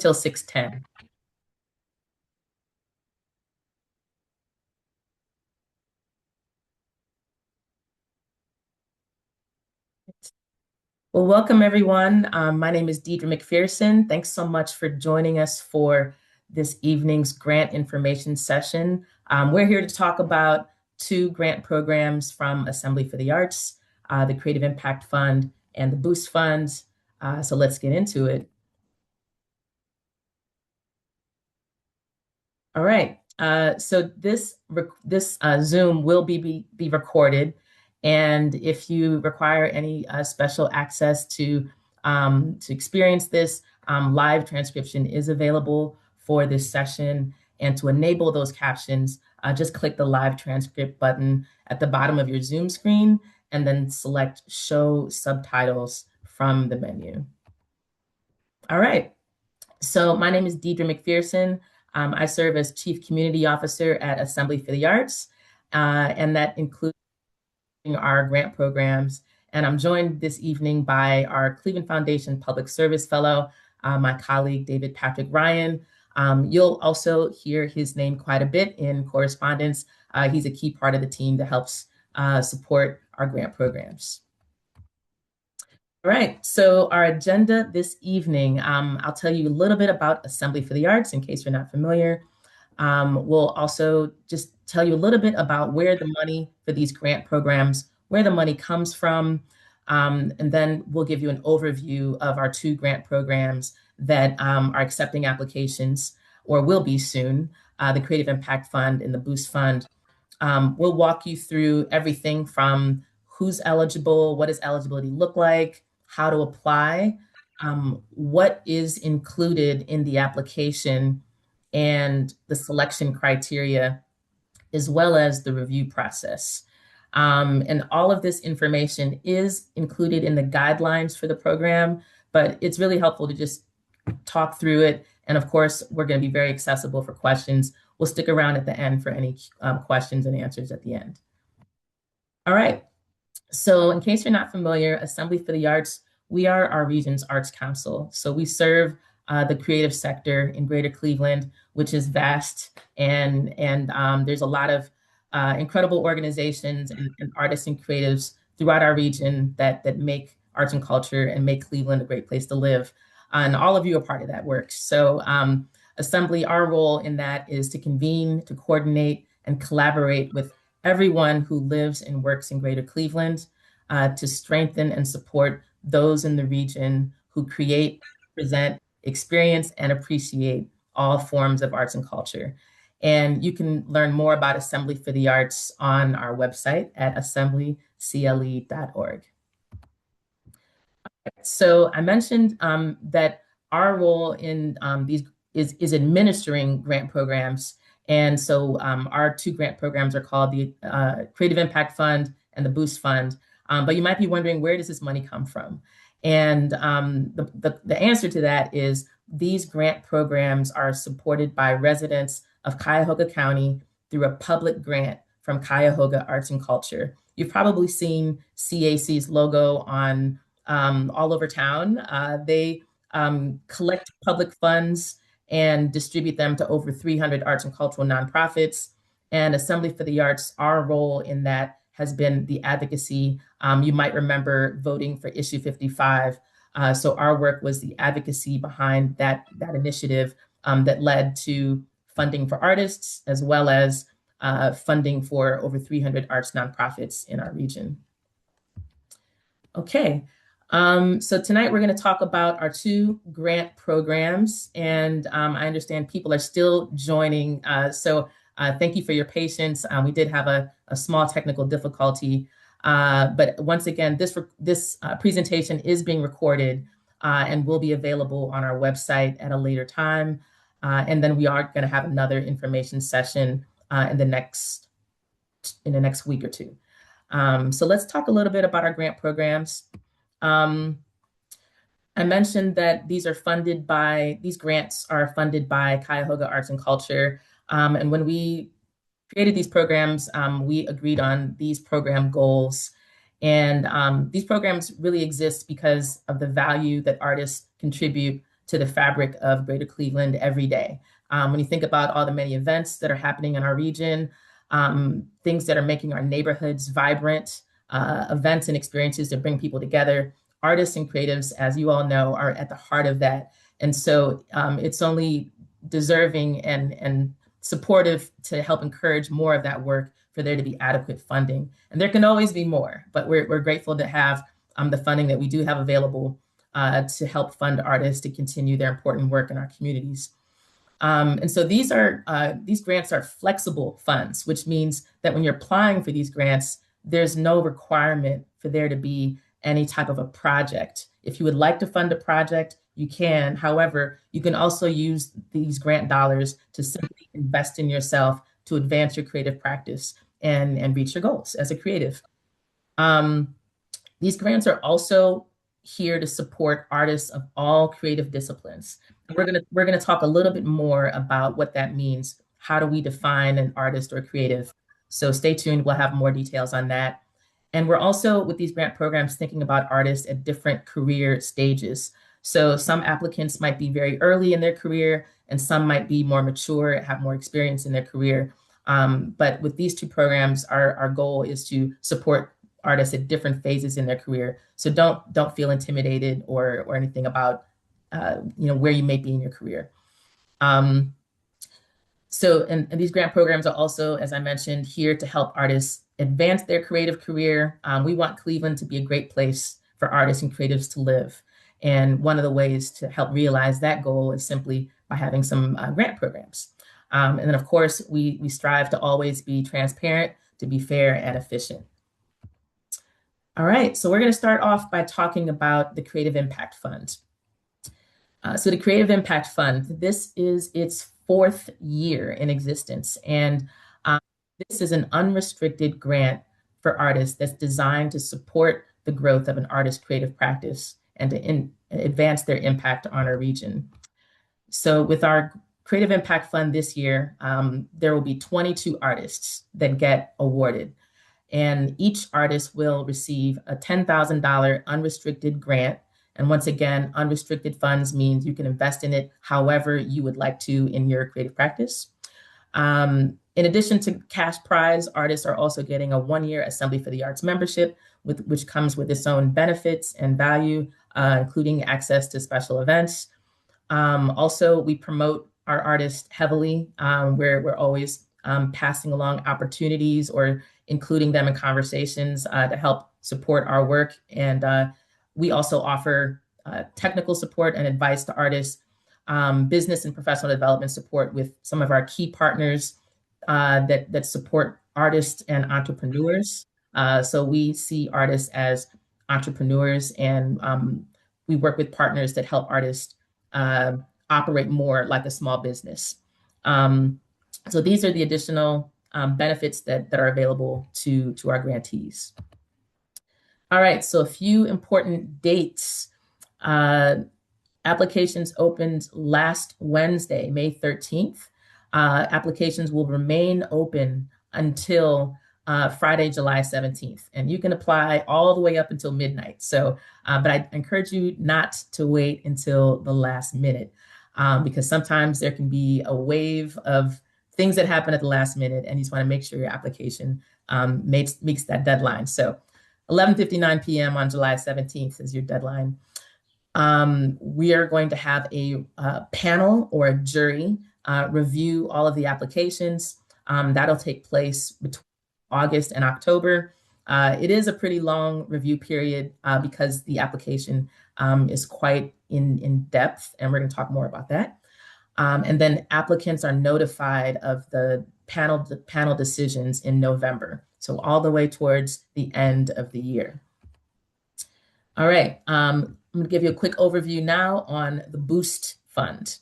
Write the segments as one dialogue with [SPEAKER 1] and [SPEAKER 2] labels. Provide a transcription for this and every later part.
[SPEAKER 1] till 6:10. Well, welcome everyone. My name is Deidre McPherson. Thanks so much for joining us for this evening's grant information session. We're here to talk about two grant programs from Assembly for the Arts, the Creative Impact Fund and the Boost Funds. So let's get into it. All right. So this Zoom will be recorded, and if you require any special access to experience this, live transcription is available for this session. And to enable those captions, just click the live transcript button at the bottom of your Zoom screen, and then select Show Subtitles from the menu. All right. So my name is Deidre McPherson. I serve as Chief Community Officer at Assembly for the Arts, and that includes our grant programs. And I'm joined this evening by our Cleveland Foundation Public Service Fellow, my colleague, David Patrick Ryan. You'll also hear his name quite a bit in correspondence. He's a key part of the team that helps support our grant programs. All right, so our agenda this evening, I'll tell you a little bit about Assembly for the Arts in case you're not familiar. We'll also just tell you a little bit about where the money for these grant programs, where the money comes from, and then we'll give you an overview of our two grant programs that are accepting applications or will be soon, the Creative Impact Fund and the Boost Fund. We'll walk you through everything from who's eligible, what does eligibility look like, how to apply, what is included in the application, and the selection criteria, as well as the review process. And all of this information is included in the guidelines for the program, but it's really helpful to just talk through it. And of course, we're going to be very accessible for questions. We'll stick around at the end for any questions and answers at the end. All right. So in case you're not familiar, Assembly for the Arts, we are our region's arts council. So we serve the creative sector in Greater Cleveland, which is vast, and there's a lot of incredible organizations and artists and creatives throughout our region that make arts and culture and make Cleveland a great place to live. And all of you are part of that work. So Assembly, our role in that is to convene, to coordinate, and collaborate with everyone who lives and works in Greater Cleveland, to strengthen and support those in the region who create, present, experience, and appreciate all forms of arts and culture. And you can learn more about Assembly for the Arts on our website at assemblycle.org. So I mentioned that our role in these is administering grant programs. And so our two grant programs are called the Creative Impact Fund and the Boost Fund. But you might be wondering, where does this money come from? And the answer to that is these grant programs are supported by residents of Cuyahoga County through a public grant from Cuyahoga Arts and Culture. You've probably seen CAC's logo on all over town. They collect public funds and distribute them to over 300 arts and cultural nonprofits. And Assembly for the Arts, our role in that has been the advocacy. You might remember voting for Issue 55. So our work was the advocacy behind that initiative that led to funding for artists, as well as funding for over 300 arts nonprofits in our region. Okay. So tonight we're going to talk about our two grant programs, and I understand people are still joining. So thank you for your patience. We did have a small technical difficulty, but once again, this presentation is being recorded and will be available on our website at a later time. And then we are going to have another information session in the next week or two. So let's talk a little bit about our grant programs. I mentioned that these grants are funded by Cuyahoga Arts and Culture. And when we created these programs, we agreed on these program goals. And these programs really exist because of the value that artists contribute to the fabric of Greater Cleveland every day. When you think about all the many events that are happening in our region, things that are making our neighborhoods vibrant, events and experiences that bring people together, artists and creatives, as you all know, are at the heart of that. And so it's only deserving and supportive to help encourage more of that work for there to be adequate funding. And there can always be more, but we're grateful to have the funding that we do have available to help fund artists to continue their important work in our communities. And so these grants are flexible funds, which means that when you're applying for these grants, there's no requirement for there to be any type of a project. If you would like to fund a project, you can. However, you can also use these grant dollars to simply invest in yourself to advance your creative practice and reach your goals as a creative. These grants are also here to support artists of all creative disciplines. We're gonna talk a little bit more about what that means. How do we define an artist or creative? So stay tuned. We'll have more details on that. And we're also, with these grant programs, thinking about artists at different career stages. So some applicants might be very early in their career, and some might be more mature, have more experience in their career. But with these two programs, our goal is to support artists at different phases in their career. So don't feel intimidated or anything about where you may be in your career. And these grant programs are also, as I mentioned, here to help artists advance their creative career. We want Cleveland to be a great place for artists and creatives to live. And one of the ways to help realize that goal is simply by having some grant programs. And then, of course, we strive to always be transparent, to be fair and efficient. All right, so we're going to start off by talking about the Creative Impact Fund. So the Creative Impact Fund, this is its 4th year in existence. And this is an unrestricted grant for artists that's designed to support the growth of an artist's creative practice and to advance their impact on our region. So with our Creative Impact Fund this year, there will be 22 artists that get awarded. And each artist will receive a $10,000 unrestricted grant. And once again, unrestricted funds means you can invest in it however you would like to in your creative practice. In addition to cash prize, artists are also getting a 1-year Assembly for the Arts membership, which comes with its own benefits and value, including access to special events. Also, we promote our artists heavily. We're always passing along opportunities or including them in conversations to help support our work. And we also offer technical support and advice to artists, business and professional development support with some of our key partners that support artists and entrepreneurs. So we see artists as entrepreneurs, and we work with partners that help artists operate more like a small business. So these are the additional benefits that are available to our grantees. All right, so a few important dates. Applications opened last Wednesday, May 13th. Applications will remain open until Friday, July 17th. And you can apply all the way up until midnight. So, but I encourage you not to wait until the last minute because sometimes there can be a wave of things that happen at the last minute, and you just want to make sure your application meets that deadline. So 11:59 p.m. on July 17th is your deadline. We are going to have a panel or a jury review all of the applications. That'll take place between August and October. It is a pretty long review period because the application is quite in depth, and we're going to talk more about that. And then applicants are notified of the panel decisions in November, so all the way towards the end of the year. All right, I'm going to give you a quick overview now on the Boost Fund.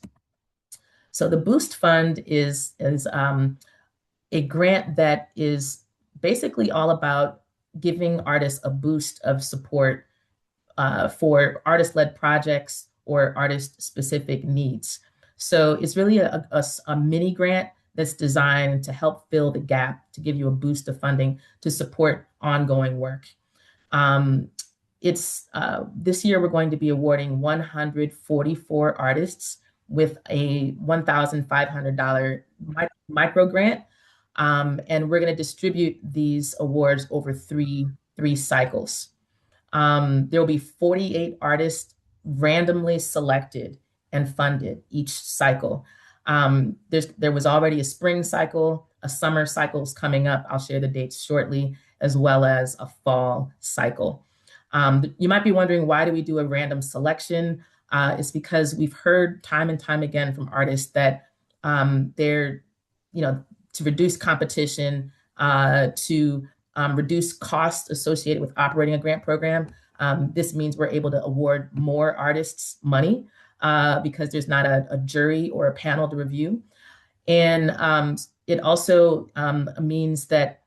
[SPEAKER 1] So the Boost Fund is a grant that is basically all about giving artists a boost of support for artist-led projects or artist-specific needs. So it's really a mini grant that's designed to help fill the gap, to give you a boost of funding to support ongoing work. This year we're going to be awarding 144 artists with a $1,500 micro grant. And we're going to distribute these awards over three cycles. There will be 48 artists randomly selected and funded each cycle. There was already a spring cycle, a summer cycle is coming up. I'll share the dates shortly, as well as a fall cycle. You might be wondering, why do we do a random selection? It's because we've heard time and time again from artists that they're, to reduce competition, to reduce costs associated with operating a grant program. This means we're able to award more artists money because there's not a jury or a panel to review. And it also means that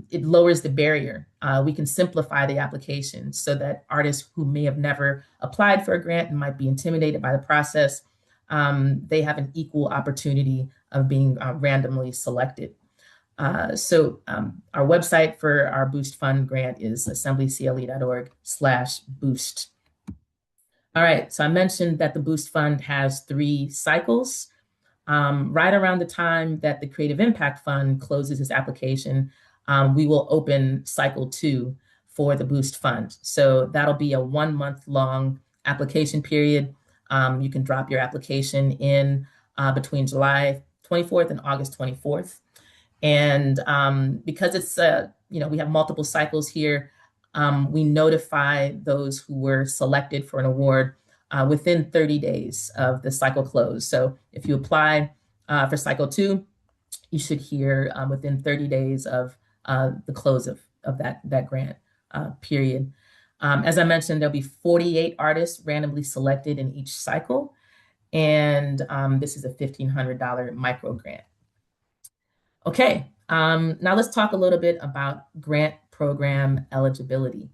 [SPEAKER 1] it lowers the barrier. We can simplify the application so that artists who may have never applied for a grant and might be intimidated by the process, they have an equal opportunity of being randomly selected. So our website for our Boost Fund grant is assemblycle.org/boost. All right, so I mentioned that the Boost Fund has 3 cycles. Right around the time that the Creative Impact Fund closes its application, we will open cycle 2 for the Boost Fund. So that'll be a 1-month-long application period. You can drop your application in between July 24th and August 24th. And because it's, we have multiple cycles here, we notify those who were selected for an award within 30 days of the cycle close. So if you apply for cycle 2, you should hear within 30 days of the close of that grant period. As I mentioned, there'll be 48 artists randomly selected in each cycle. And this is a $1,500 micro grant. Okay, now let's talk a little bit about grant program eligibility.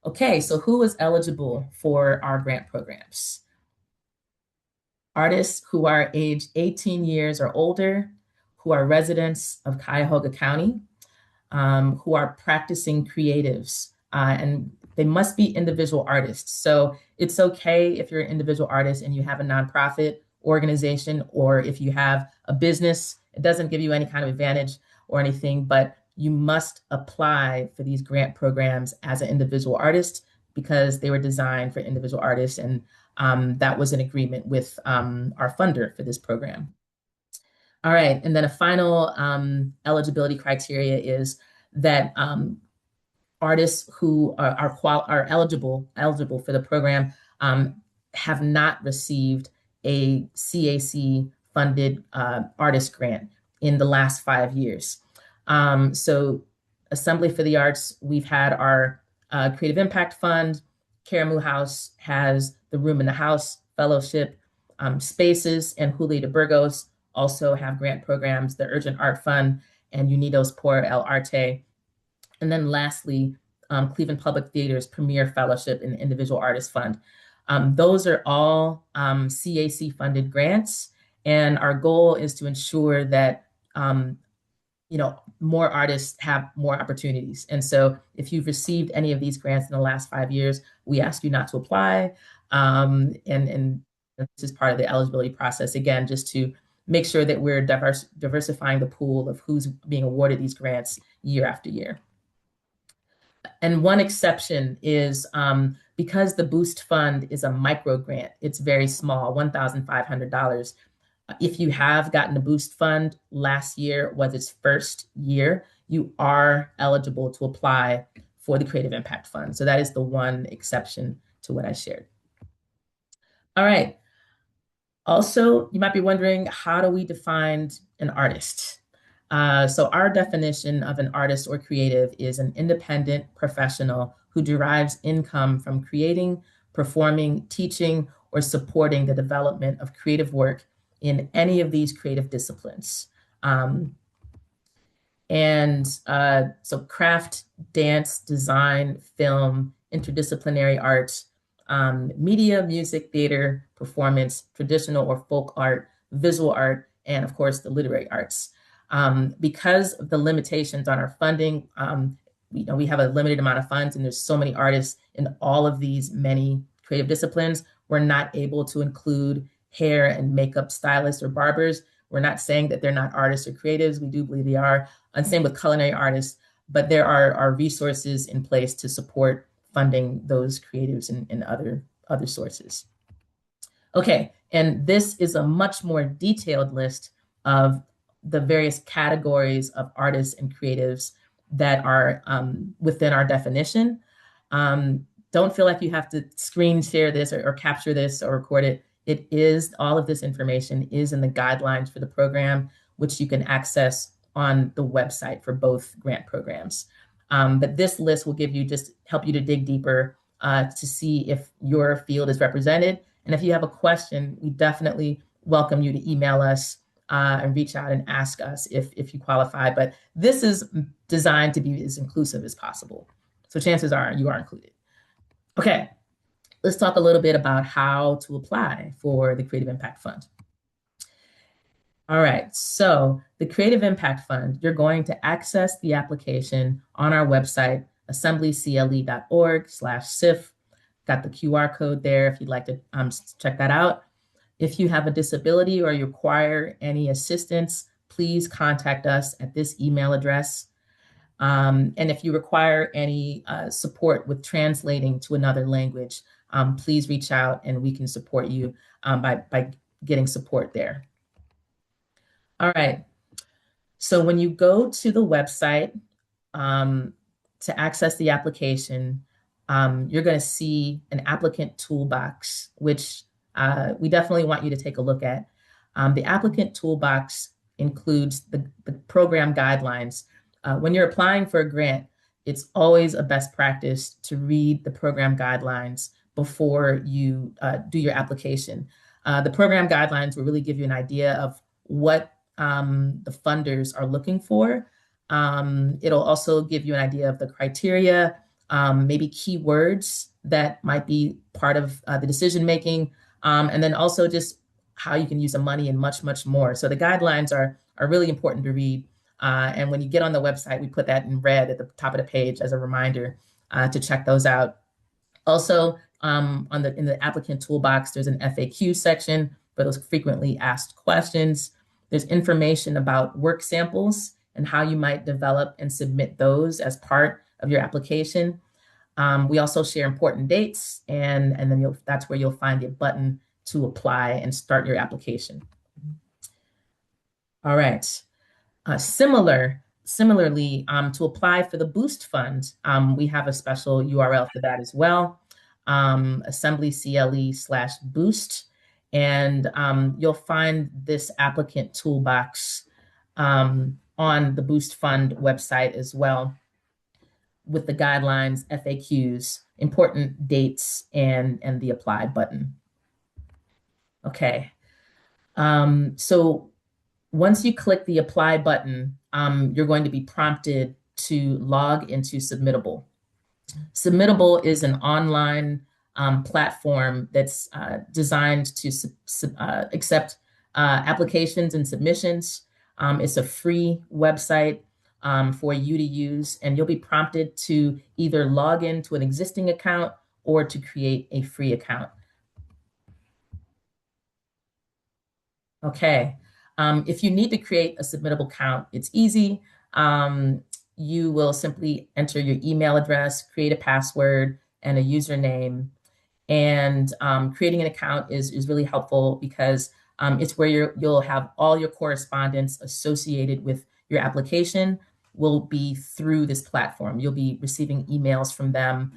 [SPEAKER 1] Okay, so who is eligible for our grant programs? Artists who are age 18 years or older, who are residents of Cuyahoga County, who are practicing creatives, and they must be individual artists. So it's okay if you're an individual artist and you have a nonprofit organization, or if you have a business. It doesn't give you any kind of advantage or anything, but you must apply for these grant programs as an individual artist because they were designed for individual artists. And that was an agreement with our funder for this program. All right, and then a final eligibility criteria is that artists who are eligible for the program have not received a CAC funded artist grant in the last 5 years. So Assembly for the Arts, we've had our Creative Impact Fund. Karamu House has the Room in the House Fellowship. Spaces and Julio de Burgos also have grant programs, the Urgent Art Fund and Unidos por el Arte. And then lastly, Cleveland Public Theater's Premier Fellowship and Individual Artist Fund. Those are all CAC funded grants. And our goal is to ensure that more artists have more opportunities. And so if you've received any of these grants in the last 5 years, we ask you not to apply. And this is part of the eligibility process, again, just to make sure that we're diversifying the pool of who's being awarded these grants year after year. And one exception is because the Boost Fund is a micro grant, it's very small, $1,500. If you have gotten a Boost Fund last year was its first year, you are eligible to apply for the Creative Impact Fund. So that is the one exception to what I shared. All right. Also, you might be wondering, how do we define an artist? So our definition of an artist or creative is an independent professional who derives income from creating, performing, teaching, or supporting the development of creative work in any of these creative disciplines. So craft, dance, design, film, interdisciplinary art, media, music, theater, performance, traditional or folk art, visual art, and of course the literary arts. Because of the limitations on our funding, we have a limited amount of funds and there's so many artists in all of these many creative disciplines. We're not able to include hair and makeup stylists or barbers. We're not saying that they're not artists or creatives. We do believe they are. And same with culinary artists, but there are resources in place to support funding those creatives and other sources. Okay, and this is a much more detailed list of the various categories of artists and creatives that are within our definition. Don't feel like you have to screen share this or capture this or record it. It is, all of this information is in the guidelines for the program, which you can access on the website for both grant programs. But this list will help you to dig deeper to see if your field is represented. And if you have a question, we definitely welcome you to email us and reach out and ask us if you qualify. But this is designed to be as inclusive as possible. So chances are you are included. Okay, let's talk a little bit about how to apply for the Creative Impact Fund. All right, so the Creative Impact Fund, you're going to access the application on our website, assemblycle.org/CIF. Got the QR code there if you'd like to check that out. If you have a disability or you require any assistance, please contact us at this email address. And if you require any support with translating to another language, please reach out and we can support you by getting support there. All right. So when you go to the website to access the application, you're going to see an applicant toolbox, which we definitely want you to take a look at. The applicant toolbox includes the program guidelines. When you're applying for a grant, it's always a best practice to read the program guidelines before you do your application. The program guidelines will really give you an idea of what the funders are looking for. It'll also give you an idea of the criteria, maybe keywords that might be part of the decision making, and then also just how you can use the money and much, much more. So the guidelines are really important to read. And when you get on the website, we put that in red at the top of the page as a reminder to check those out. Also, in the applicant toolbox, there's an FAQ section for those frequently asked questions. There's information about work samples and how you might develop and submit those as part of your application. We also share important dates, and then that's where you'll find a button to apply and start your application. All right. Similarly, to apply for the Boost Fund, we have a special URL for that as well, assemblycle/boost. And you'll find this applicant toolbox on the Boost Fund website as well, with the guidelines, FAQs, important dates, and the apply button. Okay. So once you click the apply button, you're going to be prompted to log into Submittable. Submittable is an online platform that's designed to accept applications and submissions. It's a free website for you to use, and you'll be prompted to either log into an existing account or to create a free account. Okay. If you need to create a Submittable account, it's easy. You will simply enter your email address, create a password and a username. And creating an account is really helpful because it's where you'll have all your correspondence associated with your application will be through this platform. You'll be receiving emails from them,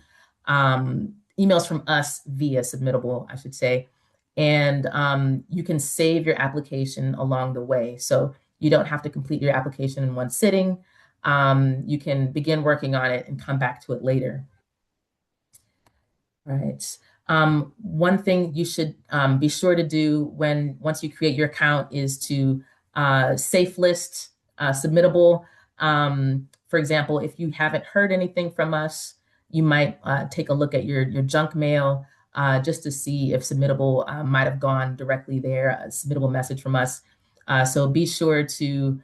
[SPEAKER 1] emails from us via Submittable, I should say. And you can save your application along the way. So you don't have to complete your application in one sitting. You can begin working on it and come back to it later. All right. One thing you should be sure to do once you create your account is to safe list Submittable. For example, if you haven't heard anything from us, you might take a look at your junk mail just to see if Submittable might have gone directly there, a Submittable message from us. So be sure to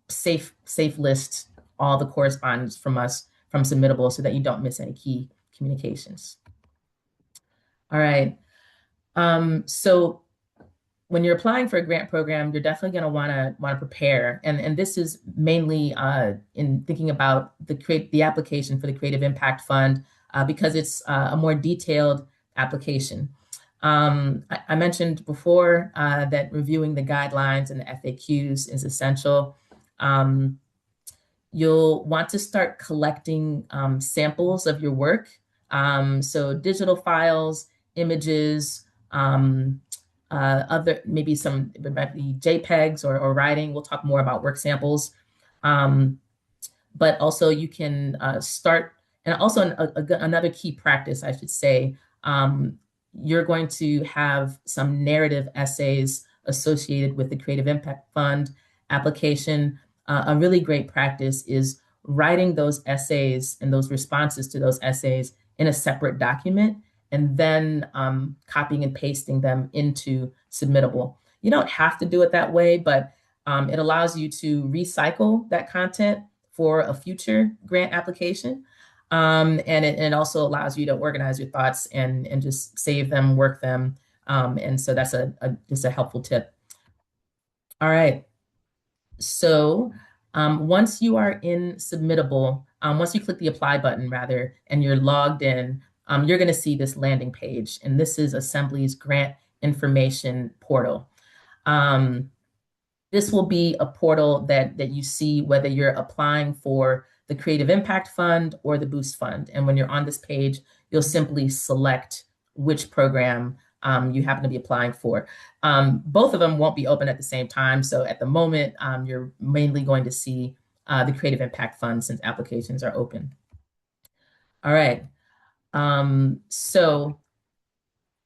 [SPEAKER 1] safe list all the correspondence from us from Submittable so that you don't miss any key communications. All right. So when you're applying for a grant program, you're definitely going to want to prepare, and this is mainly in thinking about the application for the Creative Impact Fund because it's a more detailed application. I mentioned before that reviewing the guidelines and the FAQs is essential. You'll want to start collecting samples of your work, so digital files, images. Other maybe some it might be JPEGs or writing. We'll talk more about work samples, but also you can start. And also another key practice, I should say, you're going to have some narrative essays associated with the Creative Impact Fund application. A really great practice is writing those essays and those responses to those essays in a separate document and then copying and pasting them into Submittable. You don't have to do it that way, but it allows you to recycle that content for a future grant application. And it also allows you to organize your thoughts and just save them, work them. And so that's just a helpful tip. All right. So once you are in Submittable, once you click the apply button rather, and you're logged in, you're going to see this landing page. And this is Assembly's grant information portal. This will be a portal that you see whether you're applying for the Creative Impact Fund or the Boost Fund. And when you're on this page, you'll simply select which program you happen to be applying for. Both of them won't be open at the same time. So at the moment, you're mainly going to see the Creative Impact Fund since applications are open. All right. So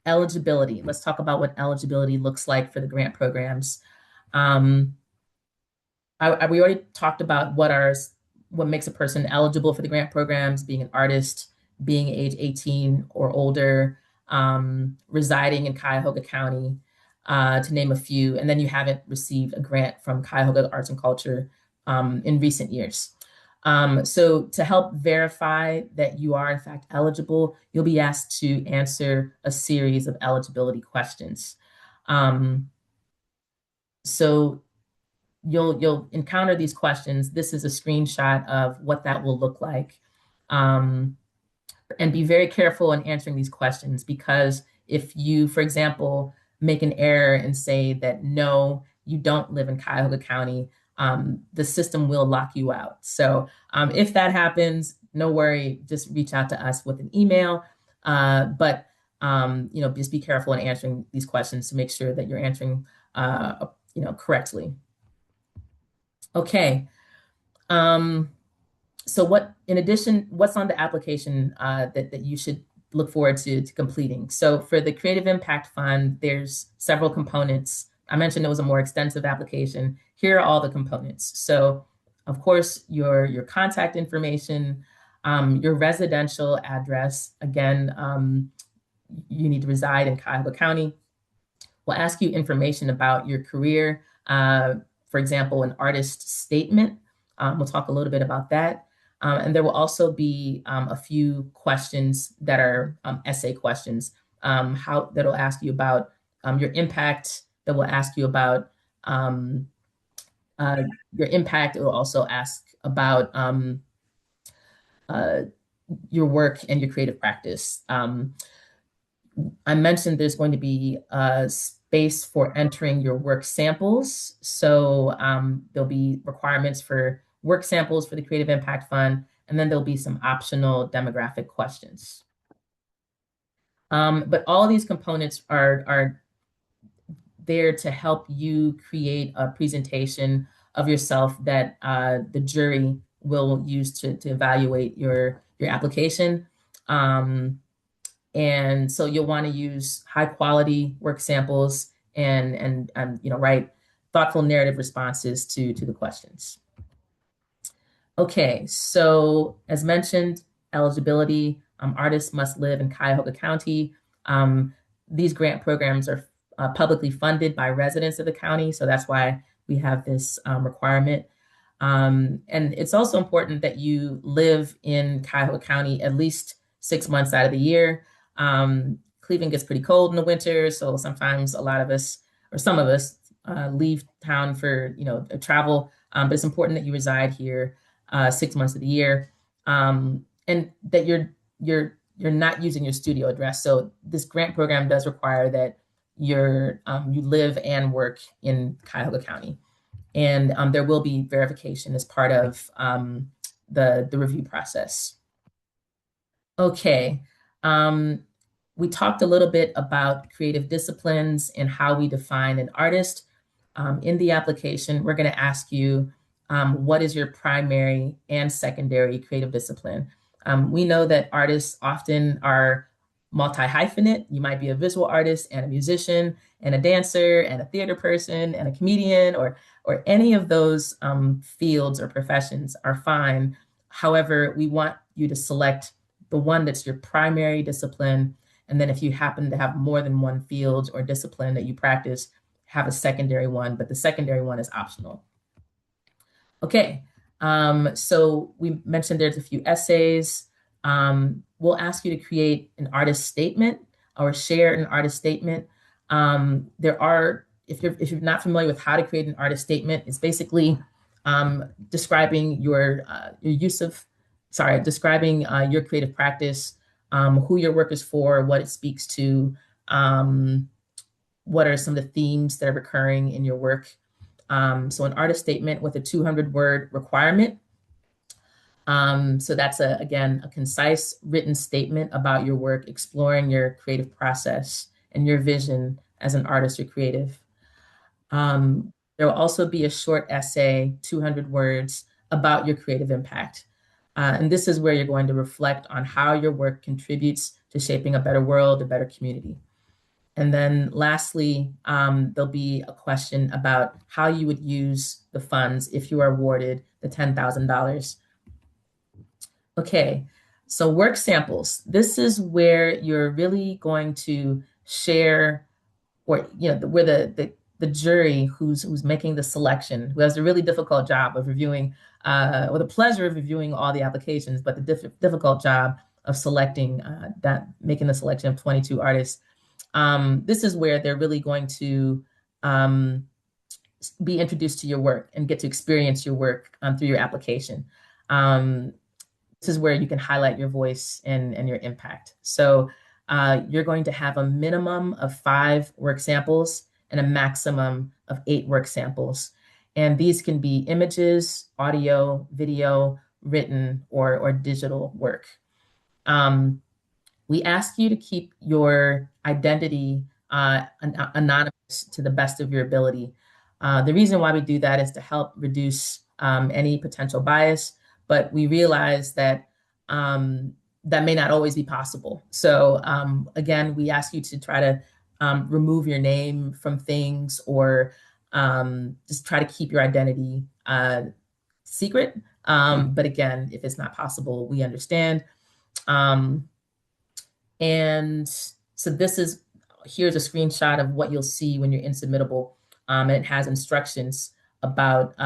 [SPEAKER 1] eligibility. Let's talk about what eligibility looks like for the grant programs. We already talked about what makes a person eligible for the grant programs, being an artist, being age 18 or older, residing in Cuyahoga County, to name a few. And then you haven't received a grant from Cuyahoga Arts and Culture in recent years. So to help verify that you are in fact eligible, you'll be asked to answer a series of eligibility questions. So you'll encounter these questions. This is a screenshot of what that will look like. And be very careful in answering these questions because if you, for example, make an error and say that no, you don't live in Cuyahoga County, the system will lock you out. So if that happens, no worry, just reach out to us with an email. But just be careful in answering these questions to make sure that you're answering correctly. Okay. So in addition, what's on the application that you should look forward to completing? So for the Creative Impact Fund, there's several components. I mentioned it was a more extensive application. Here are all the components. So of course, your contact information, your residential address. Again, you need to reside in Cuyahoga County. We'll ask you information about your career. For example, an artist statement. We'll talk a little bit about that. And there will also be a few questions that are essay questions that'll ask you about your impact, that will ask you about your impact. It will also ask about your work and your creative practice. I mentioned there's going to be a space for entering your work samples. So there'll be requirements for work samples for the Creative Impact Fund, and then there'll be some optional demographic questions. But all of these components are there to help you create a presentation of yourself that the jury will use to evaluate your application. And so you'll want to use high quality work samples and write thoughtful narrative responses to the questions. Okay, so as mentioned, eligibility, artists must live in Cuyahoga County. These grant programs are publicly funded by residents of the county, so that's why we have this requirement. And it's also important that you live in Cuyahoga County at least 6 months out of the year. Cleveland gets pretty cold in the winter, so sometimes a lot of us, or some of us, leave town for travel. But it's important that you reside here 6 months of the year, and that you're not using your studio address. So this grant program does require that you live and work in Cuyahoga County, and there will be verification as part of the review process. Okay. Um, we talked a little bit about creative disciplines and how we define an artist. In the application, we're going to ask you what is your primary and secondary creative discipline. We know that artists often are multi-hyphenate. You might be a visual artist and a musician and a dancer and a theater person and a comedian, or any of those fields or professions are fine. However, we want you to select the one that's your primary discipline. And then if you happen to have more than one field or discipline that you practice, have a secondary one, but the secondary one is optional. Okay, so we mentioned there's a few essays. We'll ask you to create an artist statement or share an artist statement. If you're not familiar with how to create an artist statement, it's basically describing describing your creative practice, who your work is for, what it speaks to, what are some of the themes that are recurring in your work. So an artist statement with a 200-word requirement. So that's again, a concise written statement about your work, exploring your creative process and your vision as an artist or creative. There will also be a short essay, 200 words, about your creative impact. And this is where you're going to reflect on how your work contributes to shaping a better world, a better community. And then lastly, there'll be a question about how you would use the funds if you are awarded the $10,000. Okay, so work samples. This is where you're really going to share, or where the jury who's making the selection, who has a really difficult job of reviewing, or the pleasure of reviewing all the applications, but the difficult job of selecting making the selection of 22 artists. This is where they're really going to be introduced to your work and get to experience your work through your application. This is where you can highlight your voice and your impact. So you're going to have a minimum of 5 work samples and a maximum of 8 work samples. And these can be images, audio, video, written, or digital work. We ask you to keep your identity anonymous to the best of your ability. The reason why we do that is to help reduce any potential bias, but we realize that that may not always be possible. So again, we ask you to try to remove your name from things, or just try to keep your identity secret. But again, if it's not possible, we understand. And so here's a screenshot of what you'll see when you're in Submittable. And it has instructions about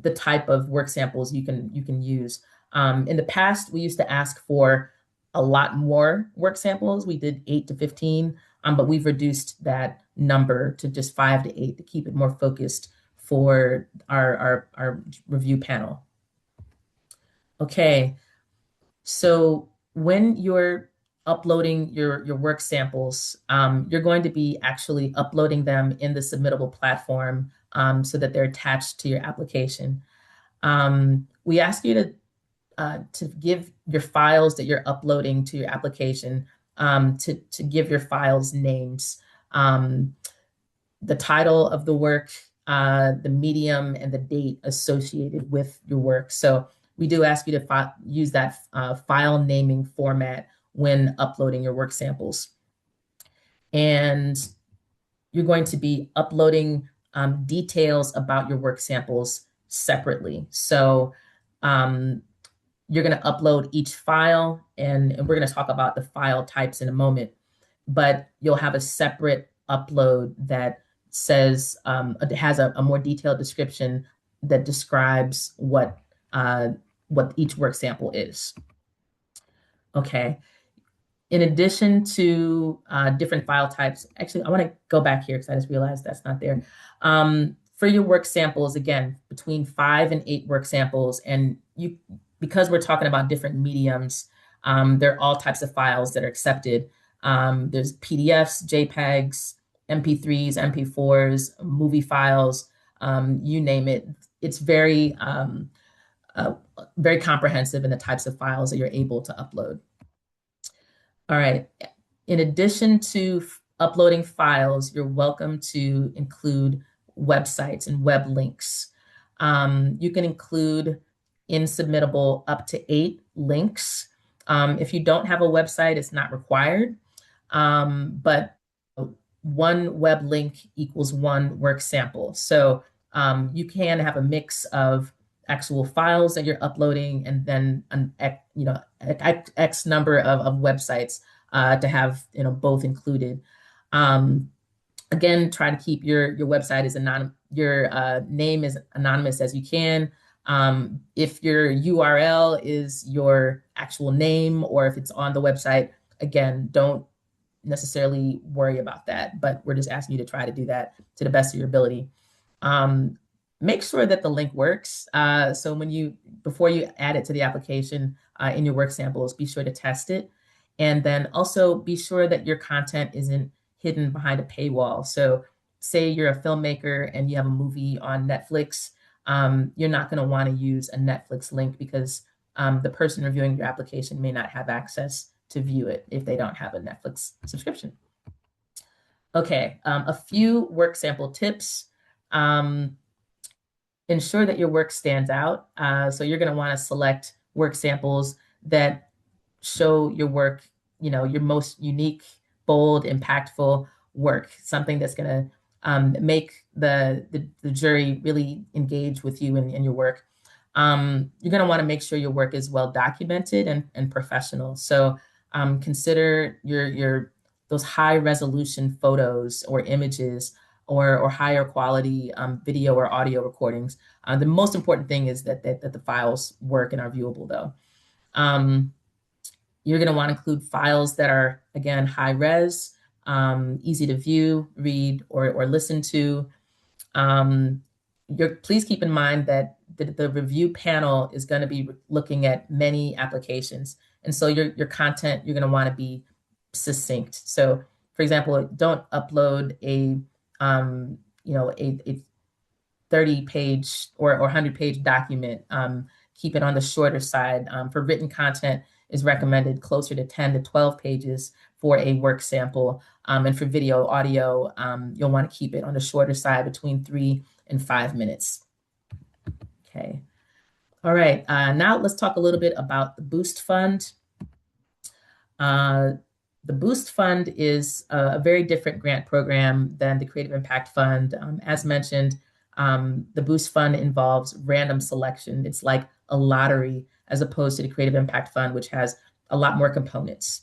[SPEAKER 1] the type of work samples you can use. In the past, we used to ask for a lot more work samples. We did 8 to 15, but we've reduced that number to just 5 to 8 to keep it more focused for our review panel. Okay, so when you're uploading your work samples, you're going to be actually uploading them in the Submittable platform so that they're attached to your application. We ask you to give your files that you're uploading to your application, to give your files names, the title of the work, the medium, and the date associated with your work. So we do ask you to use that file naming format when uploading your work samples. And you're going to be uploading details about your work samples separately. So you're going to upload each file, and we're going to talk about the file types in a moment, but you'll have a separate upload that says, it has a more detailed description that describes what each work sample is. Okay. In addition to different file types, actually, I want to go back here because I just realized that's not there. For your work samples, again, between 5 and 8 work samples, and because we're talking about different mediums, there are all types of files that are accepted. There's PDFs, JPEGs, MP3s, MP4s, movie files, you name it. It's very comprehensive in the types of files that you're able to upload. All right. In addition to uploading files, you're welcome to include websites and web links. You can include in submittable up to 8 links. If you don't have a website, it's not required, but one web link equals one work sample. So you can have a mix of actual files that you're uploading and then X number of websites to have both included. Again, try to keep your website as your name as anonymous as you can. If your URL is your actual name or if it's on the website, again, don't necessarily worry about that, but we're just asking you to try to do that to the best of your ability. Make sure that the link works. So before you add it to the application in your work samples, be sure to test it. And then also be sure that your content isn't hidden behind a paywall. So say you're a filmmaker and you have a movie on Netflix, you're not going to want to use a Netflix link because the person reviewing your application may not have access to view it if they don't have a Netflix subscription. Okay, a few work sample tips. Ensure that your work stands out. So you're going to want to select work samples that show your work, your most unique, bold, impactful work, something that's going to make the jury really engage with you and your work. You're going to want to make sure your work is well documented and professional. So consider those high resolution photos or images or higher quality video or audio recordings. The most important thing is that the files work and are viewable, though. You're going to want to include files that are, again, high res, easy to view, read, or listen to. Please keep in mind that the review panel is going to be looking at many applications. And so your content, you're going to want to be succinct. So, for example, don't upload a 30-page or 100-page document. Keep it on the shorter side. For written content is recommended closer to 10 to 12 pages for a work sample. And for video, audio, you'll want to keep it on the shorter side between 3 and 5 minutes. Okay. All right. Now let's talk a little bit about the Boost Fund. The Boost Fund is a very different grant program than the Creative Impact Fund. As mentioned, the Boost Fund involves random selection. It's like a lottery as opposed to the Creative Impact Fund, which has a lot more components.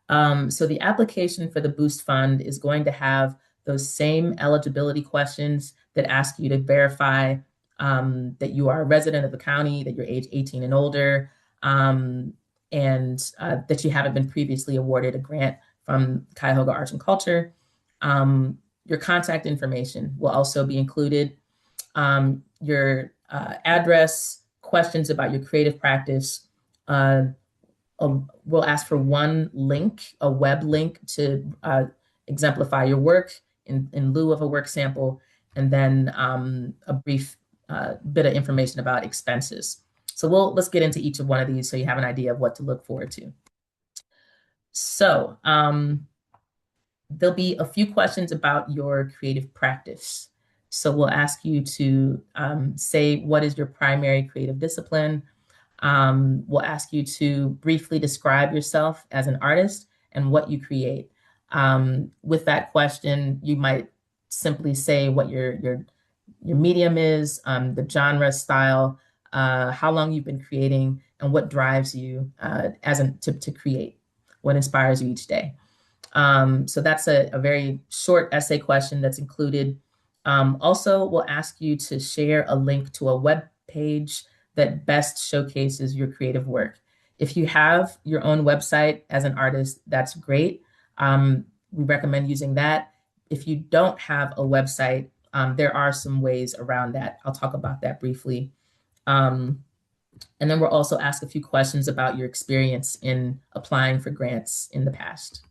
[SPEAKER 1] So the application for the Boost Fund is going to have those same eligibility questions that ask you to verify that you are a resident of the county, that you're age 18 and older, and that you haven't been previously awarded a grant from Cuyahoga Arts and Culture. Your contact information will also be included. Your address, questions about your creative practice. We'll ask for one link, a web link to exemplify your work in lieu of a work sample, and then a brief bit of information about expenses. So let's get into each of one of these so you have an idea of what to look forward to. So there'll be a few questions about your creative practice. So we'll ask you to say what is your primary creative discipline. We'll ask you to briefly describe yourself as an artist and what you create. With that question, you might simply say what your medium is, the genre, style, how long you've been creating, and what drives you to create, what inspires you each day. So that's a very short essay question that's included Also, we'll ask you to share a link to a web page that best showcases your creative work. If you have your own website as an artist, that's great. We recommend using that. If you don't have a website, there are some ways around that. I'll talk about that briefly. Um, and then we'll also ask a few questions about your experience in applying for grants in the past.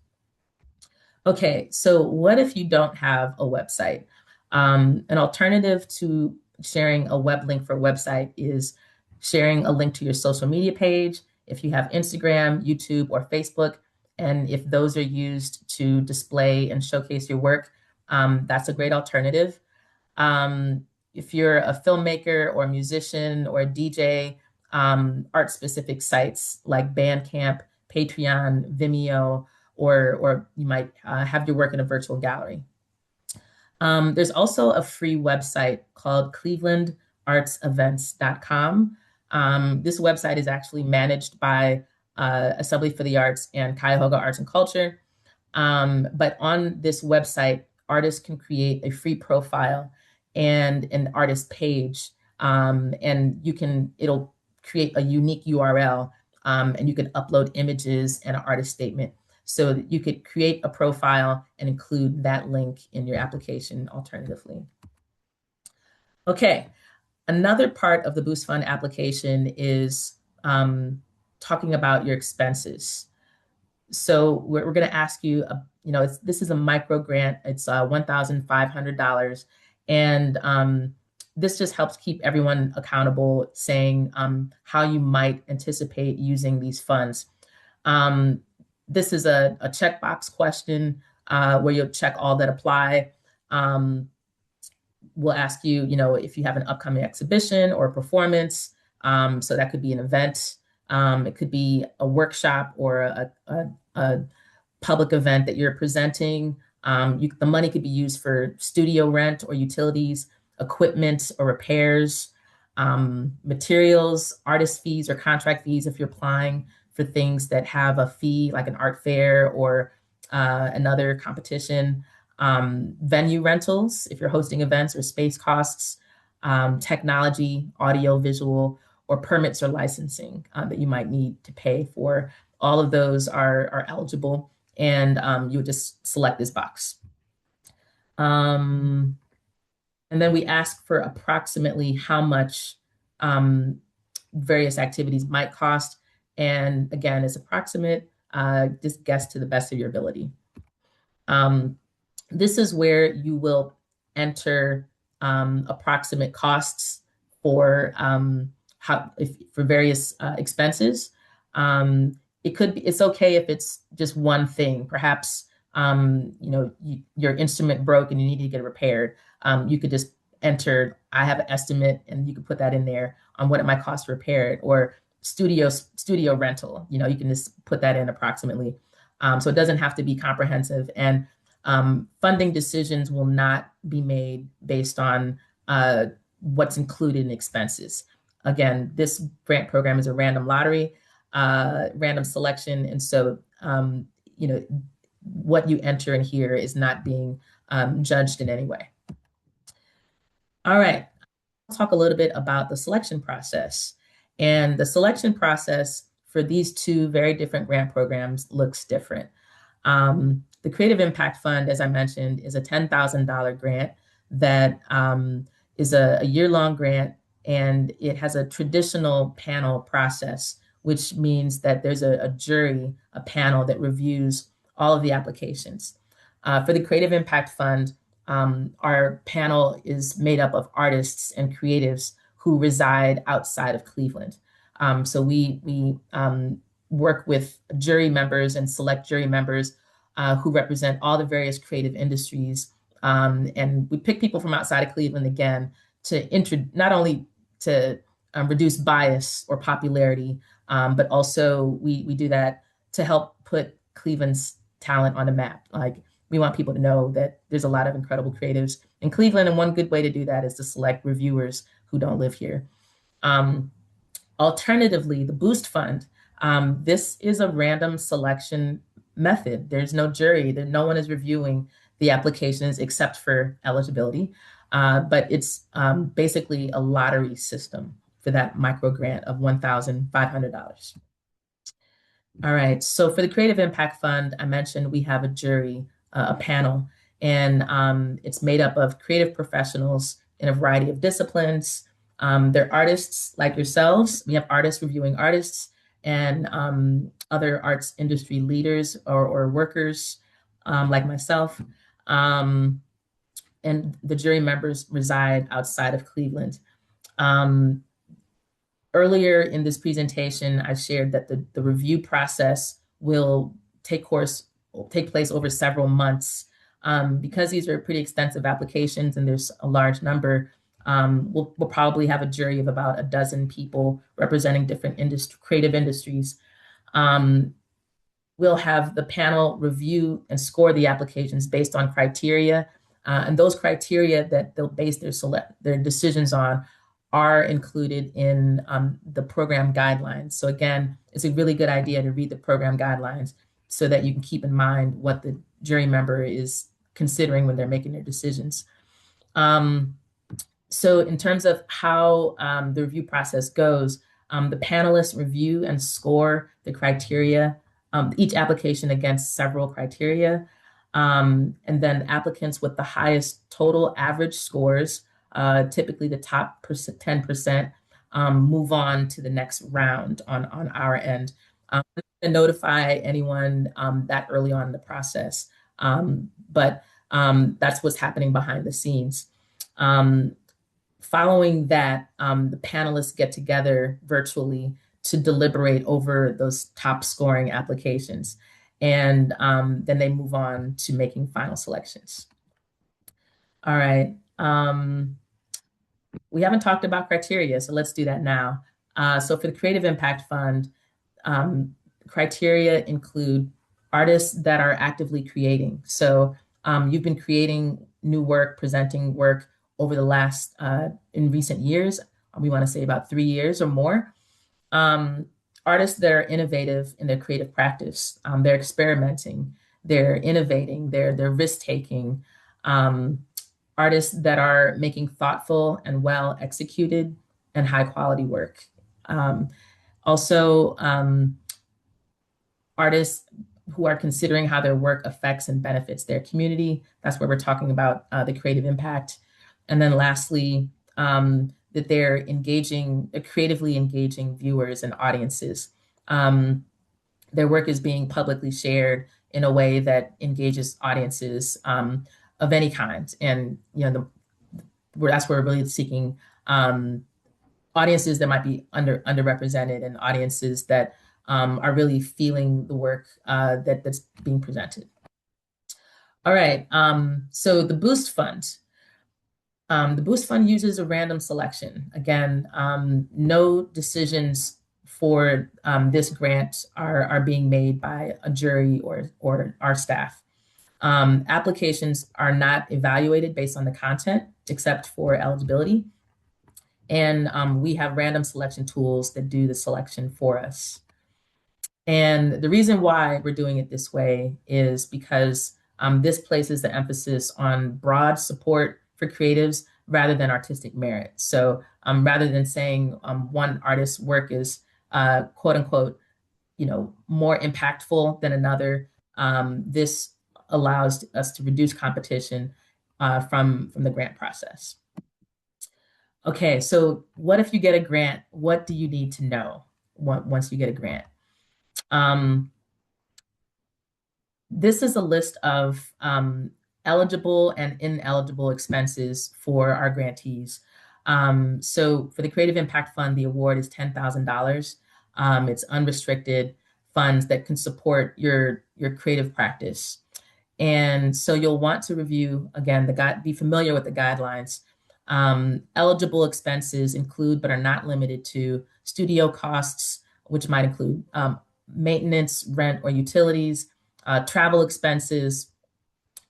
[SPEAKER 1] Okay, so what if you don't have a website? An alternative to sharing a web link for a website is sharing a link to your social media page. If you have Instagram, YouTube, or Facebook, and if those are used to display and showcase your work, that's a great alternative. If you're a filmmaker or a musician or a DJ, art-specific sites like Bandcamp, Patreon, Vimeo, or you might have your work in a virtual gallery. There's also a free website called clevelandartsevents.com. This website is actually managed by Assembly for the Arts and Cuyahoga Arts and Culture. But on this website, artists can create a free profile and an artist page. And it'll create a unique URL, and you can upload images and an artist statement. So that you could create a profile and include that link in your application alternatively. Okay, another part of the Boost Fund application is talking about your expenses. So we're going to ask you, this is a micro grant. It's $1,500. And this just helps keep everyone accountable, saying how you might anticipate using these funds. This is a checkbox question where you'll check all that apply. We'll ask you, if you have an upcoming exhibition or performance. So that could be an event. It could be a workshop or a public event that you're presenting. The money could be used for studio rent or utilities, equipment or repairs, materials, artist fees or contract fees if you're applying for things that have a fee, like an art fair or another competition, venue rentals if you're hosting events, or space costs, technology, audio, visual, or permits or licensing that you might need to pay for. All of those are eligible, and you would just select this box. And then we ask for approximately how much various activities might cost. And again, it's approximate, just guess to the best of your ability. This is where you will enter approximate costs for for various expenses. It's okay if it's just one thing. Perhaps your instrument broke and you need to get it repaired. You could just enter, I have an estimate, and you could put that in there on what it might cost to repair it, or studio rental. You can just put that in approximately. So it doesn't have to be comprehensive. And funding decisions will not be made based on what's included in expenses. Again, this grant program is a random lottery, random selection. And so, what you enter in here is not being judged in any way. All right, I'll talk a little bit about the selection process. And the selection process for these two very different grant programs looks different. The Creative Impact Fund, as I mentioned, is a $10,000 grant that is a year-long grant, and it has a traditional panel process, which means that there's a jury, a panel that reviews all of the applications. For the Creative Impact Fund, our panel is made up of artists and creatives who reside outside of Cleveland. So we work with jury members and select jury members who represent all the various creative industries. And we pick people from outside of Cleveland, again, not only to reduce bias or popularity, but also we do that to help put Cleveland's talent on the map. Like, we want people to know that there's a lot of incredible creatives in Cleveland, and one good way to do that is to select reviewers who don't live here. Alternatively, the Boost Fund, this is a random selection method. There's no jury, no one is reviewing the applications except for eligibility. But it's basically a lottery system for that micro grant of $1,500. All right. So for the Creative Impact Fund, I mentioned we have a jury, a panel, and it's made up of creative professionals in a variety of disciplines. They're artists like yourselves. We have artists reviewing artists and other arts industry leaders or workers like myself. Um, and the jury members reside outside of Cleveland. Um, Earlier in this presentation, I shared that the review process will take place over several months. Because these are pretty extensive applications and there's a large number, we'll probably have a jury of about a dozen people representing different creative industries. We'll have the panel review and score the applications based on criteria. And those criteria that they'll base their decisions on are included in the program guidelines. So again, it's a really good idea to read the program guidelines so that you can keep in mind what the jury member is considering when they're making their decisions. So in terms of how the review process goes, the panelists review and score the criteria, each application against several criteria. And then applicants with the highest total average scores, typically the top 10%, move on to the next round on our end. And notify anyone that early on in the process. But that's what's happening behind the scenes. Following that, the panelists get together virtually to deliberate over those top scoring applications. And then they move on to making final selections. All right. We haven't talked about criteria, so let's do that now. So for the Creative Impact Fund, criteria include artists that are actively creating. So you've been creating new work, presenting work over the last, in recent years, we want to say about 3 years or more. Artists that are innovative in their creative practice, they're experimenting, they're innovating, they're risk-taking. Artists that are making thoughtful and well executed and high quality work. Also, artists who are considering how their work affects and benefits their community. That's where we're talking about the creative impact. And then lastly, that they're creatively engaging viewers and audiences. Their work is being publicly shared in a way that engages audiences of any kind. And that's where we're really seeking audiences that might be underrepresented and audiences that are really feeling the work that's being presented. All right, so the Boost Fund. The Boost Fund uses a random selection. Again, no decisions for this grant are being made by a jury or our staff. Applications are not evaluated based on the content, except for eligibility. And we have random selection tools that do the selection for us. And the reason why we're doing it this way is because this places the emphasis on broad support for creatives rather than artistic merit. So rather than saying one artist's work is quote unquote, more impactful than another, this allows us to reduce competition from the grant process. Okay, so what if you get a grant? What do you need to know once you get a grant? This is a list of eligible and ineligible expenses for our grantees. So for the Creative Impact Fund, the award is $10,000. It's unrestricted funds that can support your creative practice. And so you'll want to review, again, be familiar with the guidelines. Eligible expenses include, but are not limited to, studio costs, which might include maintenance, rent, or utilities, travel expenses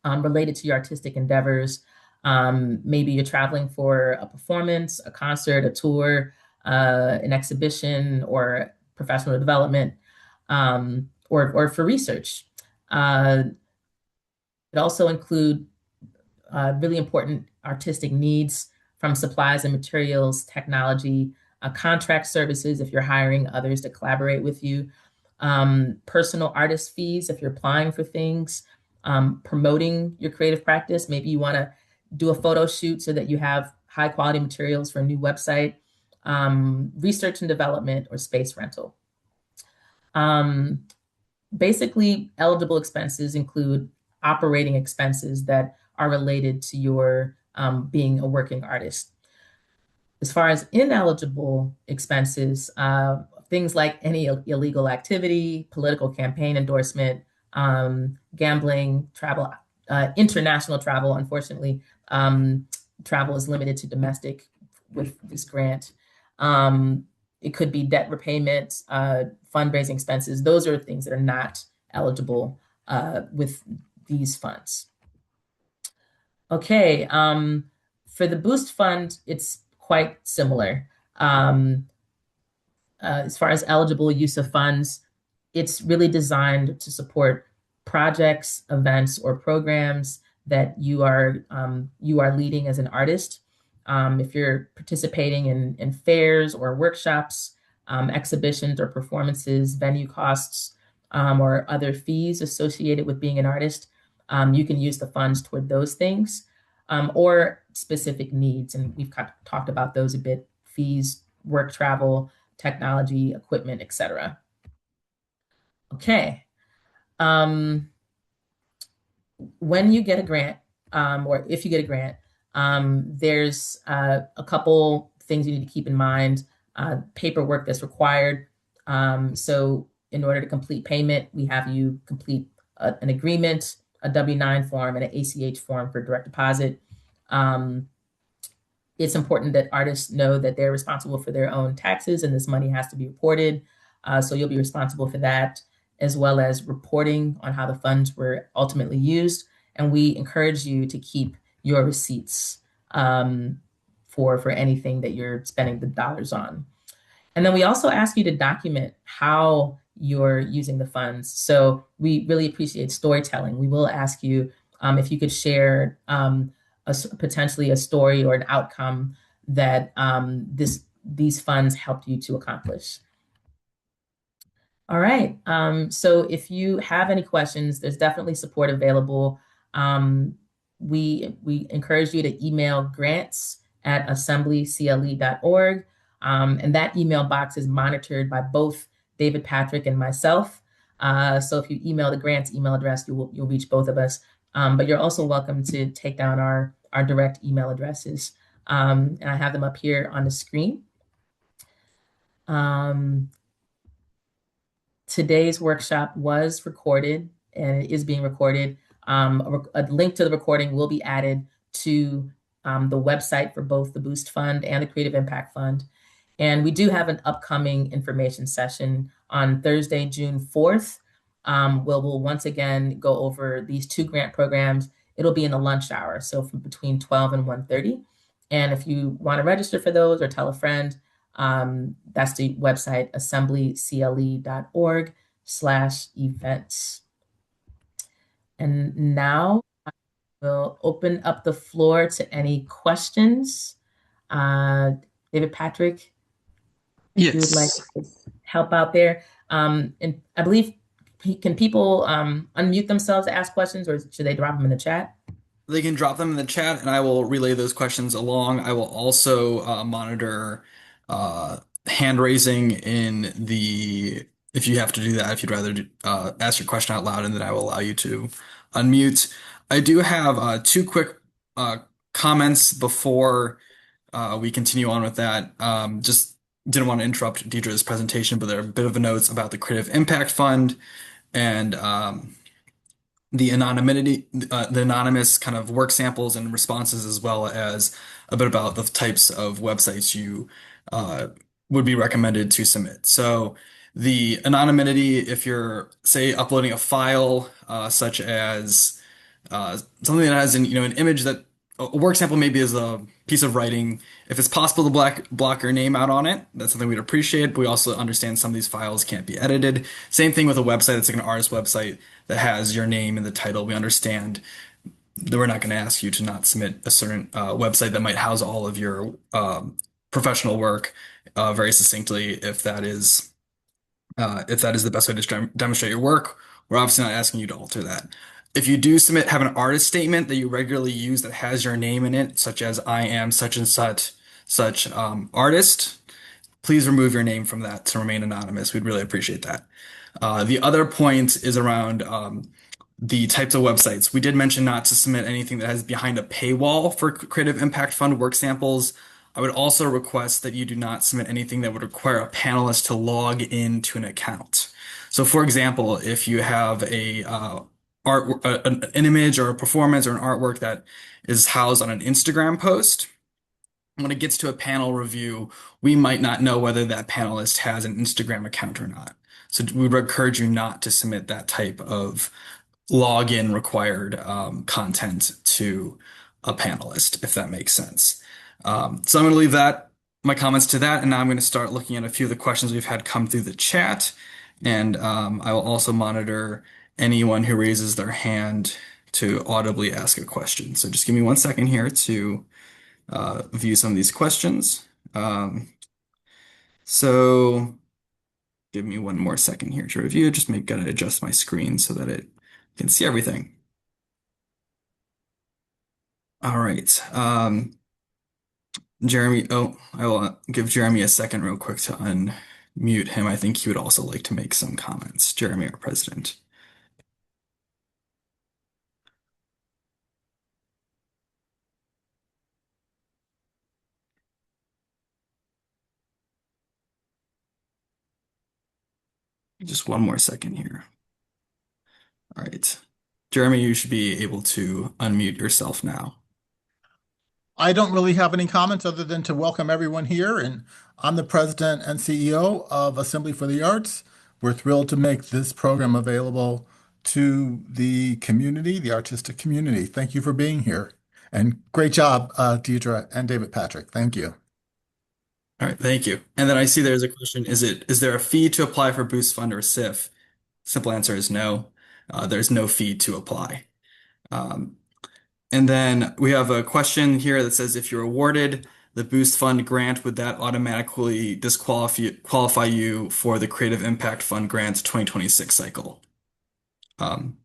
[SPEAKER 1] related to your artistic endeavors. Maybe you're traveling for a performance, a concert, a tour, an exhibition, or professional development, or for research. It It also include really important artistic needs from supplies and materials, technology, contract services if you're hiring others to collaborate with you, personal artist fees if you're applying for things, promoting your creative practice. Maybe you want to do a photo shoot so that you have high quality materials for a new website, research and development, or space rental. Um, Basically, eligible expenses include operating expenses that are related to your being a working artist. As far as ineligible expenses, things like any illegal activity, political campaign endorsement, gambling, travel, international travel. Unfortunately, travel is limited to domestic with this grant. It could be debt repayment, fundraising expenses. Those are things that are not eligible with these funds. Okay, for the Boost Fund, it's quite similar. As far as eligible use of funds, it's really designed to support projects, events, or programs that you are leading as an artist. If you're participating in fairs or workshops, exhibitions or performances, venue costs, or other fees associated with being an artist, you can use the funds toward those things, or specific needs. And we've talked about those a bit: fees, work travel, technology, equipment, etc. Okay. Um, when you get a grant, or if you get a grant, there's a couple things you need to keep in mind. Paperwork that's required. So in order to complete payment, we have you complete an agreement, a W-9 form, and an ACH form for direct deposit. It's important that artists know that they're responsible for their own taxes and this money has to be reported. So you'll be responsible for that, as well as reporting on how the funds were ultimately used. And we encourage you to keep your receipts for anything that you're spending the dollars on. And then we also ask you to document how you're using the funds. So we really appreciate storytelling. We will ask you if you could share potentially a story or an outcome that these funds helped you to accomplish. All right. So if you have any questions, there's definitely support available. We encourage you to email grants@assemblycle.org. And that email box is monitored by both David Patrick and myself. So if you email the grants email address, you'll reach both of us. But you're also welcome to take down our direct email addresses. And I have them up here on the screen. Today's workshop was recorded and it is being recorded. A link to the recording will be added to the website for both the Boost Fund and the Creative Impact Fund. And we do have an upcoming information session on Thursday, June 4th, where we'll once again go over these two grant programs. It'll be in the lunch hour, so from between 12 and 1:30. And if you want to register for those or tell a friend, that's the website, assemblycle.org/events. And now we'll open up the floor to any questions. David Patrick, if you would like
[SPEAKER 2] Yes,
[SPEAKER 1] to help out there. And I believe, can people unmute themselves to ask questions, or should they drop them in the chat?
[SPEAKER 2] they can drop them in the chat and I will relay those questions along. I will also monitor uh, hand raising in if you have to do that, if you'd rather ask your question out loud, and then I will allow you to unmute. I do have two quick uh, comments before we continue on with that. Just didn't want to interrupt Deidre's presentation, but there are a bit of notes about the Creative Impact Fund and the the anonymous kind of work samples and responses, as well as a bit about the types of websites you uh, would be recommended to submit. So the anonymity, if you're, say, uploading a file such as something that has an image that a work sample maybe is a piece of writing. If it's possible to block your name out on it, that's something we'd appreciate. But we also understand some of these files can't be edited. Same thing with a website that's like an artist website that has your name in the title. We understand we're not going to ask you to not submit a certain website that might house all of your professional work very succinctly if that is the best way to demonstrate your work. We're obviously not asking you to alter that. If you do have an artist statement that you regularly use that has your name in it, such as I am such and such artist, please remove your name from that to remain anonymous. We'd really appreciate that. The other point is around the types of websites. We did mention not to submit anything that has behind a paywall for Creative Impact Fund work samples. I would also request that you do not submit anything that would require a panelist to log into an account. So, for example, if you have an image or a performance or an artwork that is housed on an Instagram post, when it gets to a panel review, we might not know whether that panelist has an Instagram account or not. So we would encourage you not to submit that type of login required content to a panelist, if that makes sense. So I'm going to leave my comments to that, and now I'm going to start looking at a few of the questions we've had come through the chat, and I will also monitor anyone who raises their hand to audibly ask a question. So just give me 1 second here to view some of these questions. So give me one more second here to review. Just gotta adjust my screen so that it can see everything. All right. Jeremy, oh, I will give Jeremy a second real quick to unmute him. I think he would also like to make some comments. Jeremy, our president. Just one more second here. All right. Jeremy, you should be able to unmute yourself now.
[SPEAKER 3] I don't really have any comments other than to welcome everyone here. And I'm the president and CEO of Assembly for the Arts. We're thrilled to make this program available to the community, the artistic community. Thank you for being here. And great job, Deidre and David Patrick. Thank you.
[SPEAKER 2] All right, thank you. And then I see there's a question. Is there a fee to apply for Boost Fund or CIF? Simple answer is no. There's no fee to apply. Um, and then we have a question here that says, if you're awarded the Boost Fund grant, would that automatically qualify you for the Creative Impact Fund grants 2026 cycle? Um,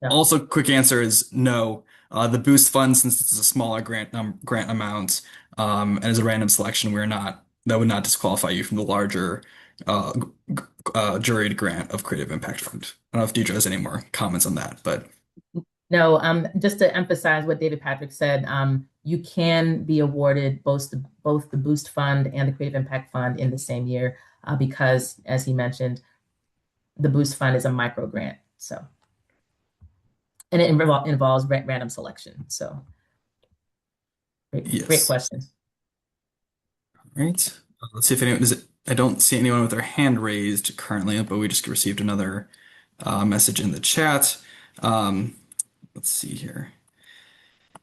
[SPEAKER 1] Yeah.
[SPEAKER 2] Also, quick answer is no. The Boost Fund, since it's a smaller grant amount, and as a random selection, that would not disqualify you from the larger uh, juried grant of Creative Impact Fund. I don't know if Deidre has any more comments on that, but
[SPEAKER 1] No, just to emphasize what David Patrick said, you can be awarded both the Boost Fund and the Creative Impact Fund in the same year because, as he mentioned, the Boost Fund is a micro grant. So, and it involves random selection. So, great
[SPEAKER 2] yes.
[SPEAKER 1] question.
[SPEAKER 2] All right. Let's see if anyone does it. I don't see anyone with their hand raised currently, but we just received another message in the chat. Um, let's see here.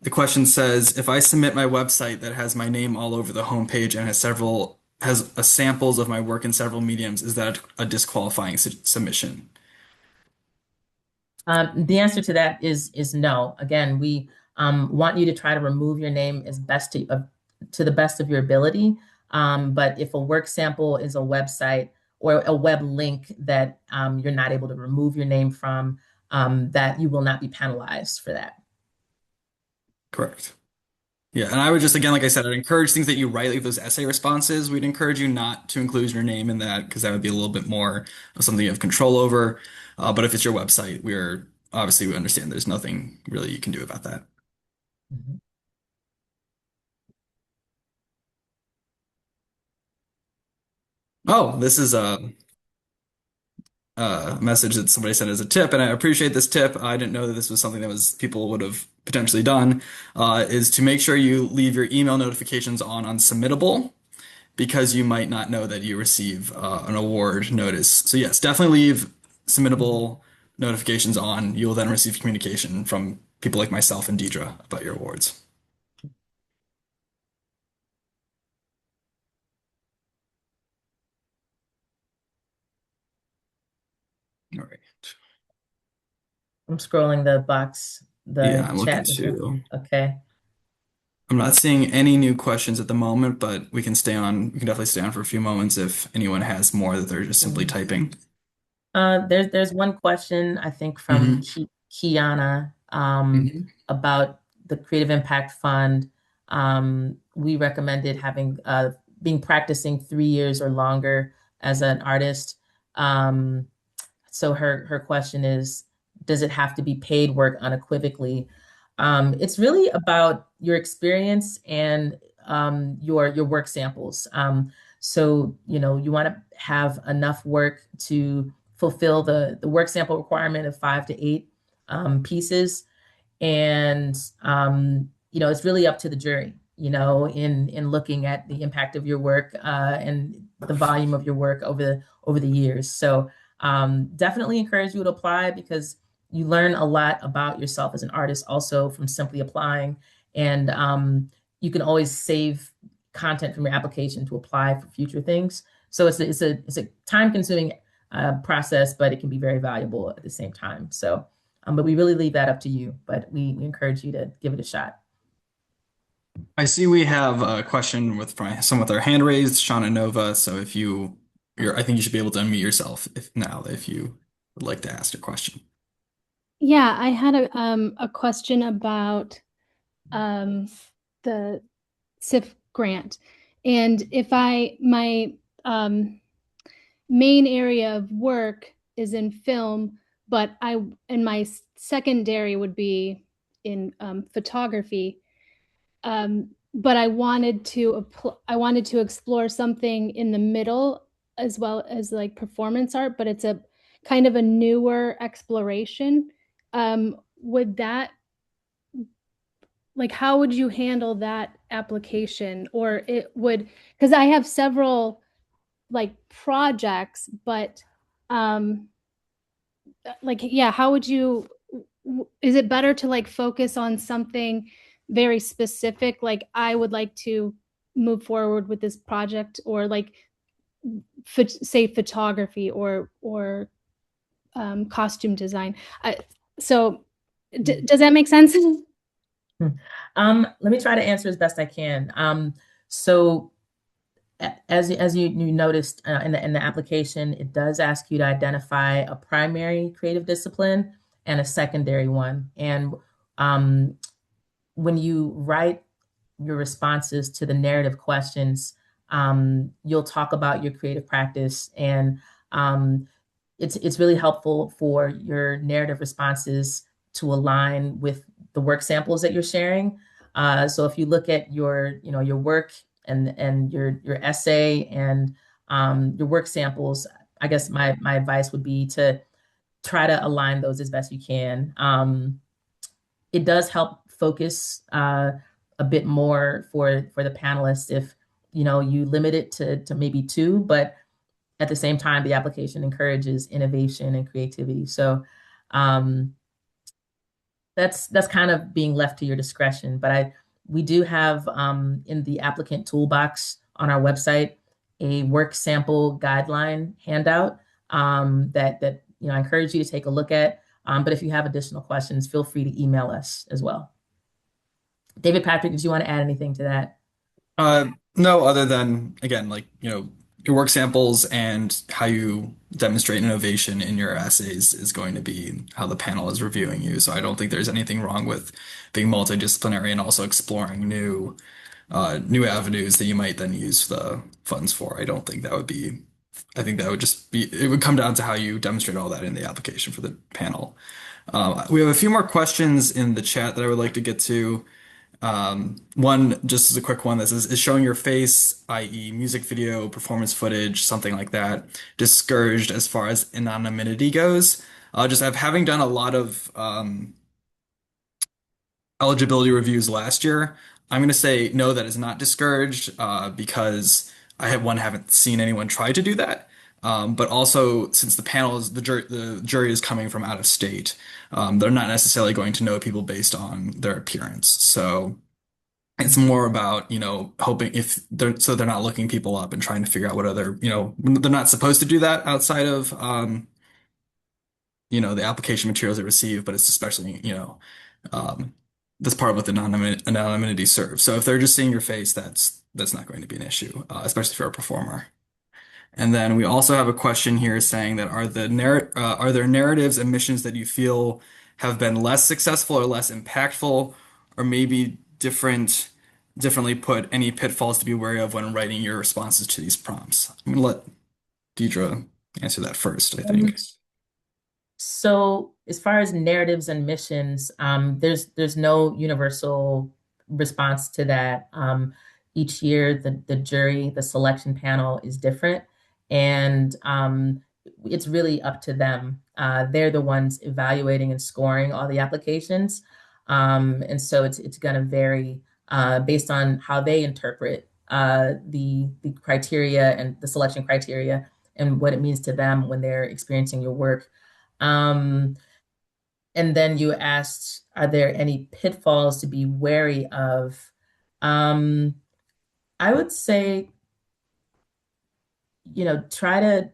[SPEAKER 2] The question says, if I submit my website that has my name all over the homepage and has samples of my work in several mediums, is that a disqualifying submission?
[SPEAKER 1] The answer to that is no. Again, we want you to try to remove your name as to the best of your ability. But if a work sample is a website or a web link that you're not able to remove your name from, that you will not be penalized for that.
[SPEAKER 2] Correct. Yeah, and I would just, again, like I said, I'd encourage things that you write, like those essay responses. We'd encourage you not to include your name in that because that would be a little bit more of something you have control over. But if it's your website, we understand there's nothing really you can do about that.
[SPEAKER 1] Mhm.
[SPEAKER 2] Oh, this is a message that somebody sent as a tip, and I appreciate this tip. I didn't know that this was something that was people would have potentially done. Is to make sure you leave your email notifications on unsubmittable because you might not know that you receive an award notice. So yes, definitely leave submittable notifications on. You will then receive communication from people like myself and Deidre about your awards. All right.
[SPEAKER 1] I'm scrolling the box.
[SPEAKER 2] Yeah,
[SPEAKER 1] the
[SPEAKER 2] I'm looking
[SPEAKER 1] chat as well?
[SPEAKER 2] too.
[SPEAKER 1] Okay.
[SPEAKER 2] I'm not seeing any new questions at the moment, but we can stay on. We can definitely stay on for a few moments if anyone has more that they're just simply
[SPEAKER 1] Mhm.
[SPEAKER 2] typing.
[SPEAKER 1] There's one question I think from
[SPEAKER 2] Hmm.
[SPEAKER 1] Kiana
[SPEAKER 2] Hmm.
[SPEAKER 1] about the Creative Impact Fund. We recommended having being practicing 3 years or longer as an artist. Um, so her question is, does it have to be paid work unequivocally? It's really about your experience and your work samples. So you want to have enough work to fulfill the work sample requirement of 5 to 8 pieces, and it's really up to the jury, in looking at the impact of your work and the volume of your work over the years. So definitely encourage you to apply, because you learn a lot about yourself as an artist also from simply applying. And you can always save content from your application to apply for future things. So it's a time consuming process, but it can be very valuable at the same time. So but we really leave that up to you. But we encourage you to give it a shot.
[SPEAKER 2] I see we have a question with from someone with their hand raised, Shauna Nova. So if I think you should be able to unmute yourself if you would like to ask a question.
[SPEAKER 4] Yeah, I had a question about um, the CIF grant. And if my main area of work is in film, but and my secondary would be in photography. But I wanted to explore something in the middle as well as like performance art, but it's a kind of a newer exploration. Would that like how would you handle that application? Or it would, because I have several like projects, but um like yeah, how would you, is it better to like focus on something very specific, like I would like to move forward with this project, or like say photography or costume design? So does that make sense?
[SPEAKER 1] Let me try to answer as best I can. So as you noticed in the application, it does ask you to identify a primary creative discipline and a secondary one. And um, when you write your responses to the narrative questions, you'll talk about your creative practice, and um, it's really helpful for your narrative responses to align with the work samples that you're sharing. So if you look at your work and your essay and your work samples, I guess my advice would be to try to align those as best you can. It does help focus a bit more for the panelists if you limit it to maybe two, but at the same time, the application encourages innovation and creativity. So um, that's kind of being left to your discretion. But we do have in the applicant toolbox on our website a work sample guideline handout that I encourage you to take a look at. But if you have additional questions, feel free to email us as well. David Patrick, did you want to add anything to that?
[SPEAKER 2] No, other than again, like, your work samples and how you demonstrate innovation in your essays is going to be how the panel is reviewing you. So I don't think there's anything wrong with being multidisciplinary and also exploring new avenues that you might then use the funds for. I think that would just be, it would come down to how you demonstrate all that in the application for the panel. We have a few more questions in the chat that I would like to get to. One, just as a quick one, this is showing your face, i.e., music video, performance footage, something like that, discouraged as far as anonymity goes. Just having done a lot of eligibility reviews last year, I'm going to say no, that is not discouraged because haven't seen anyone try to do that. But also, since the jury is coming from out of state, they're not necessarily going to know people based on their appearance. So it's more about, hoping if they're not looking people up and trying to figure out what other, they're not supposed to do that outside of, the application materials they receive, but it's especially, Um, that's part of what the anonymity serves. So if they're just seeing your face, that's not going to be an issue, especially if you're a performer. And then we also have a question here saying that are there narratives and missions that you feel have been less successful or less impactful, or maybe differently put, any pitfalls to be wary of when writing your responses to these prompts? I'm gonna let Deidre answer that first, I think.
[SPEAKER 1] Um, So as far as narratives and missions, there's no universal response to that. Each year, the jury, the selection panel is different, and it's really up to them. They're the ones evaluating and scoring all the applications, and so it's going to vary based on how they interpret the criteria and the selection criteria and what it means to them when they're experiencing your work. Um, and then you asked, are there any pitfalls to be wary of? Um, I would say, try to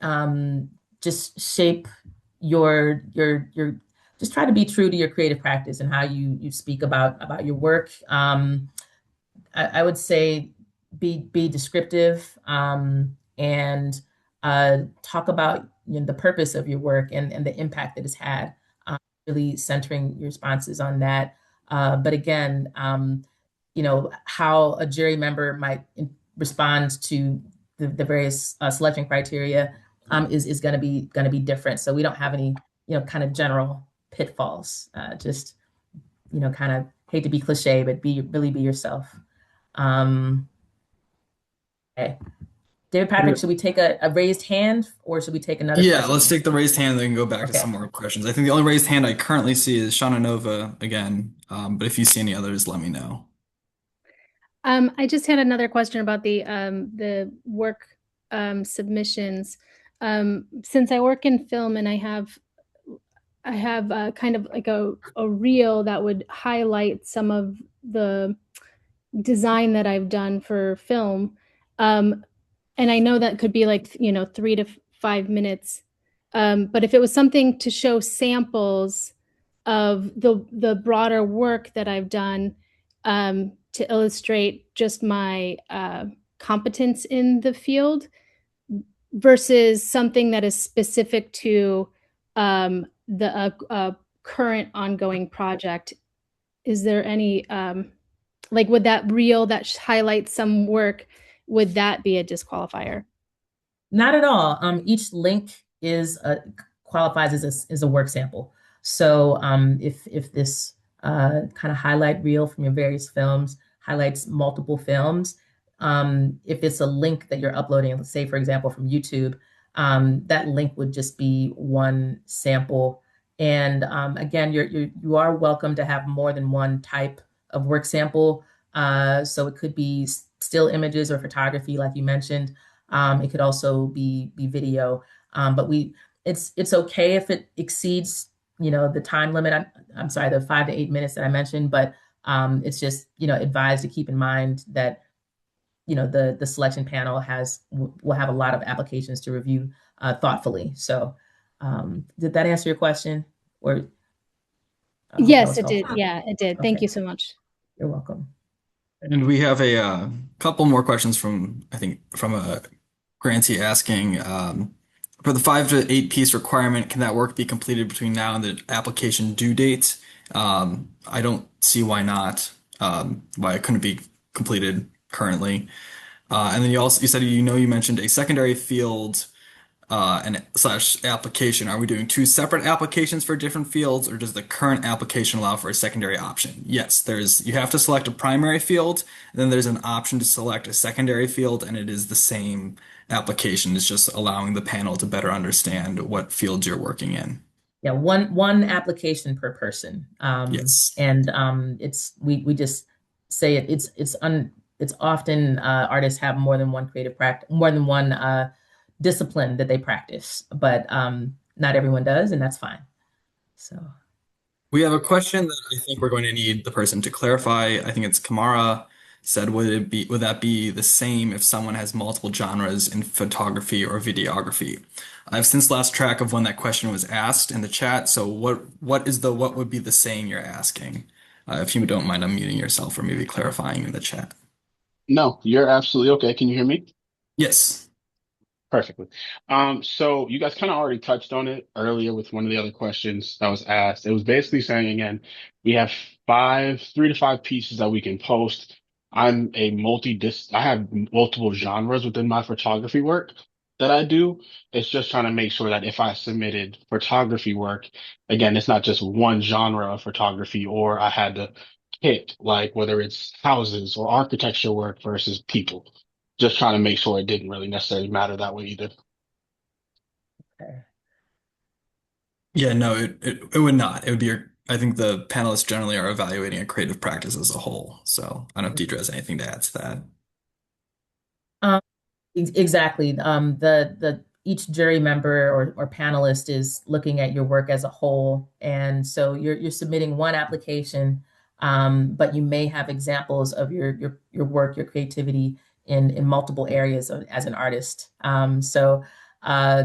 [SPEAKER 1] um, just shape your just try to be true to your creative practice and how you speak about your work. I would say be descriptive and talk about the purpose of your work and the impact that it's had. Really centering your responses on that. But again, how a jury member might respond to the various selection criteria is going to be different. So we don't have any kind of general pitfalls. Just kind of hate to be cliche, but be yourself. Um, okay. David Patrick, should we take a raised hand or should we take another
[SPEAKER 2] Yeah, let's
[SPEAKER 1] question?
[SPEAKER 2] take the raised hand and then go back to
[SPEAKER 1] Okay.
[SPEAKER 2] some more questions. I think the only raised hand I currently see is Shauna Nova again. But if you see any others, let me know.
[SPEAKER 4] I just had another question about the work submissions. Since I work in film and I have kind of like a reel that would highlight some of the design that I've done for film. And I know that could be like, 3 to 5 minutes. But if it was something to show samples of the broader work that I've done, to illustrate just my competence in the field versus something that is specific to the current ongoing project, is there any like, would that reel that highlights some work, would that be a disqualifier?
[SPEAKER 1] Not at all. Each link qualifies as a work sample. So if this kind of highlight reel from your various films highlights multiple films, if it's a link that you're uploading, let's say for example from YouTube, that link would just be one sample. And again, you are welcome to have more than one type of work sample. So it could be still images or photography, like you mentioned. It could also be video, but it's okay if it exceeds the time limit. I'm sorry, the 5 to 8 minutes that I mentioned, but it's just advised to keep in mind that the selection panel will have a lot of applications to review thoughtfully. So did that answer your question? Or I hope that
[SPEAKER 4] Yes,
[SPEAKER 1] was
[SPEAKER 4] it did.
[SPEAKER 1] helpful.
[SPEAKER 4] Yeah, it did. Thank
[SPEAKER 1] Okay,
[SPEAKER 4] you so much.
[SPEAKER 1] you're welcome.
[SPEAKER 2] And we have a couple more questions from, I think, from a grantee asking, for the 5 to 8 piece requirement, can that work be completed between now and the application due date? I don't see why not, why it couldn't be completed currently. And then you said, you mentioned a secondary field and slash application. Are we doing two separate applications for different fields, or does the current application allow for a secondary option? Yes, you have to select a primary field, and then there's an option to select a secondary field, and it is the same application. It's just allowing the panel to better understand what fields you're working in.
[SPEAKER 1] Yeah, one application per person.
[SPEAKER 2] Yes.
[SPEAKER 1] And we just say it's often artists have more than one creative practice, more than one discipline that they practice, but not everyone does, and that's fine. So
[SPEAKER 2] We have a question that I think we're going to need the person to clarify. I think it's Kamara Said, would that be the same if someone has multiple genres in photography or videography? I've since lost track of when that question was asked in the chat. So what would be the saying you're asking? If you don't mind unmuting yourself or maybe clarifying in the chat.
[SPEAKER 5] No, you're absolutely okay. Can you hear me?
[SPEAKER 2] Yes.
[SPEAKER 5] Perfectly. So you guys kind of already touched on it earlier with one of the other questions that was asked. It was basically saying again, we have 3 to 5 pieces that we can post. I have multiple genres within my photography work that I do. It's just trying to make sure that if I submitted photography work, again, it's not just one genre of photography, or I had to pick like whether it's houses or architecture work versus people. Just trying to make sure it didn't really necessarily matter that way either.
[SPEAKER 1] Okay.
[SPEAKER 2] Yeah, no, it would not. It would be, I think the panelists generally are evaluating a creative practice as a whole. So I don't know if Deidre has anything to add to that.
[SPEAKER 1] Um, exactly. The each jury member or panelist is looking at your work as a whole, and so you're submitting one application, but you may have examples of your work, your creativity in multiple areas as an artist. Uh,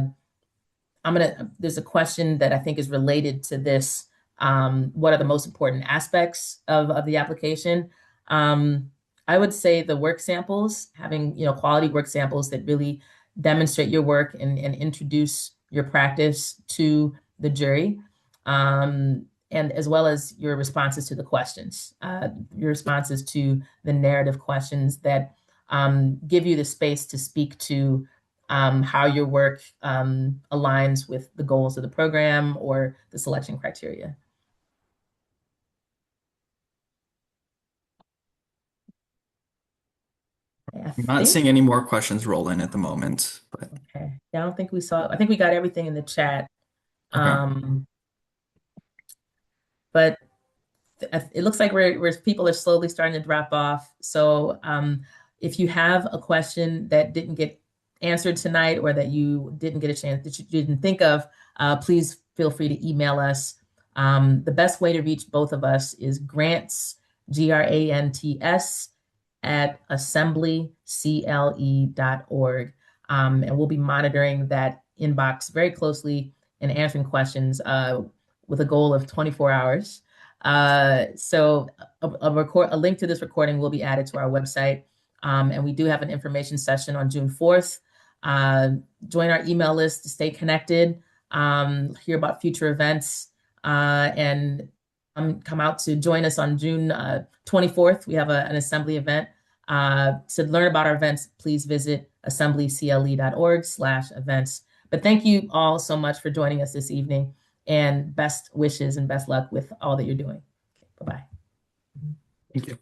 [SPEAKER 1] there's a question that I think is related to this. What are the most important aspects of the application? Um, I would say the work samples, having, quality work samples that really demonstrate your work and introduce your practice to the jury. And as well as your responses to the questions, your responses to the narrative questions that give you the space to speak to how your work aligns with the goals of the program or the selection criteria. I
[SPEAKER 2] I'm not
[SPEAKER 1] think,
[SPEAKER 2] seeing any more questions roll in at the moment, but
[SPEAKER 1] okay. Yeah, I don't think we saw, I think we got everything in the chat.
[SPEAKER 2] okay.
[SPEAKER 1] Um, but it looks like people are slowly starting to drop off. So if you have a question that didn't get answered tonight or that you didn't get a chance that you didn't think of, please feel free to email us. The best way to reach both of us is grants, grants, at assemblycle.org. And we'll be monitoring that inbox very closely and answering questions with a goal of 24 hours. So a link to this recording will be added to our website. And we do have an information session on June 4th. Join our email list to stay connected, hear about future events, and come out to join us on June 24th. We have an assembly event. To learn about our events, please visit assemblycle.org/events. But thank you all so much for joining us this evening, and best wishes and best luck with all that you're doing. Okay, bye-bye.
[SPEAKER 2] Thank you.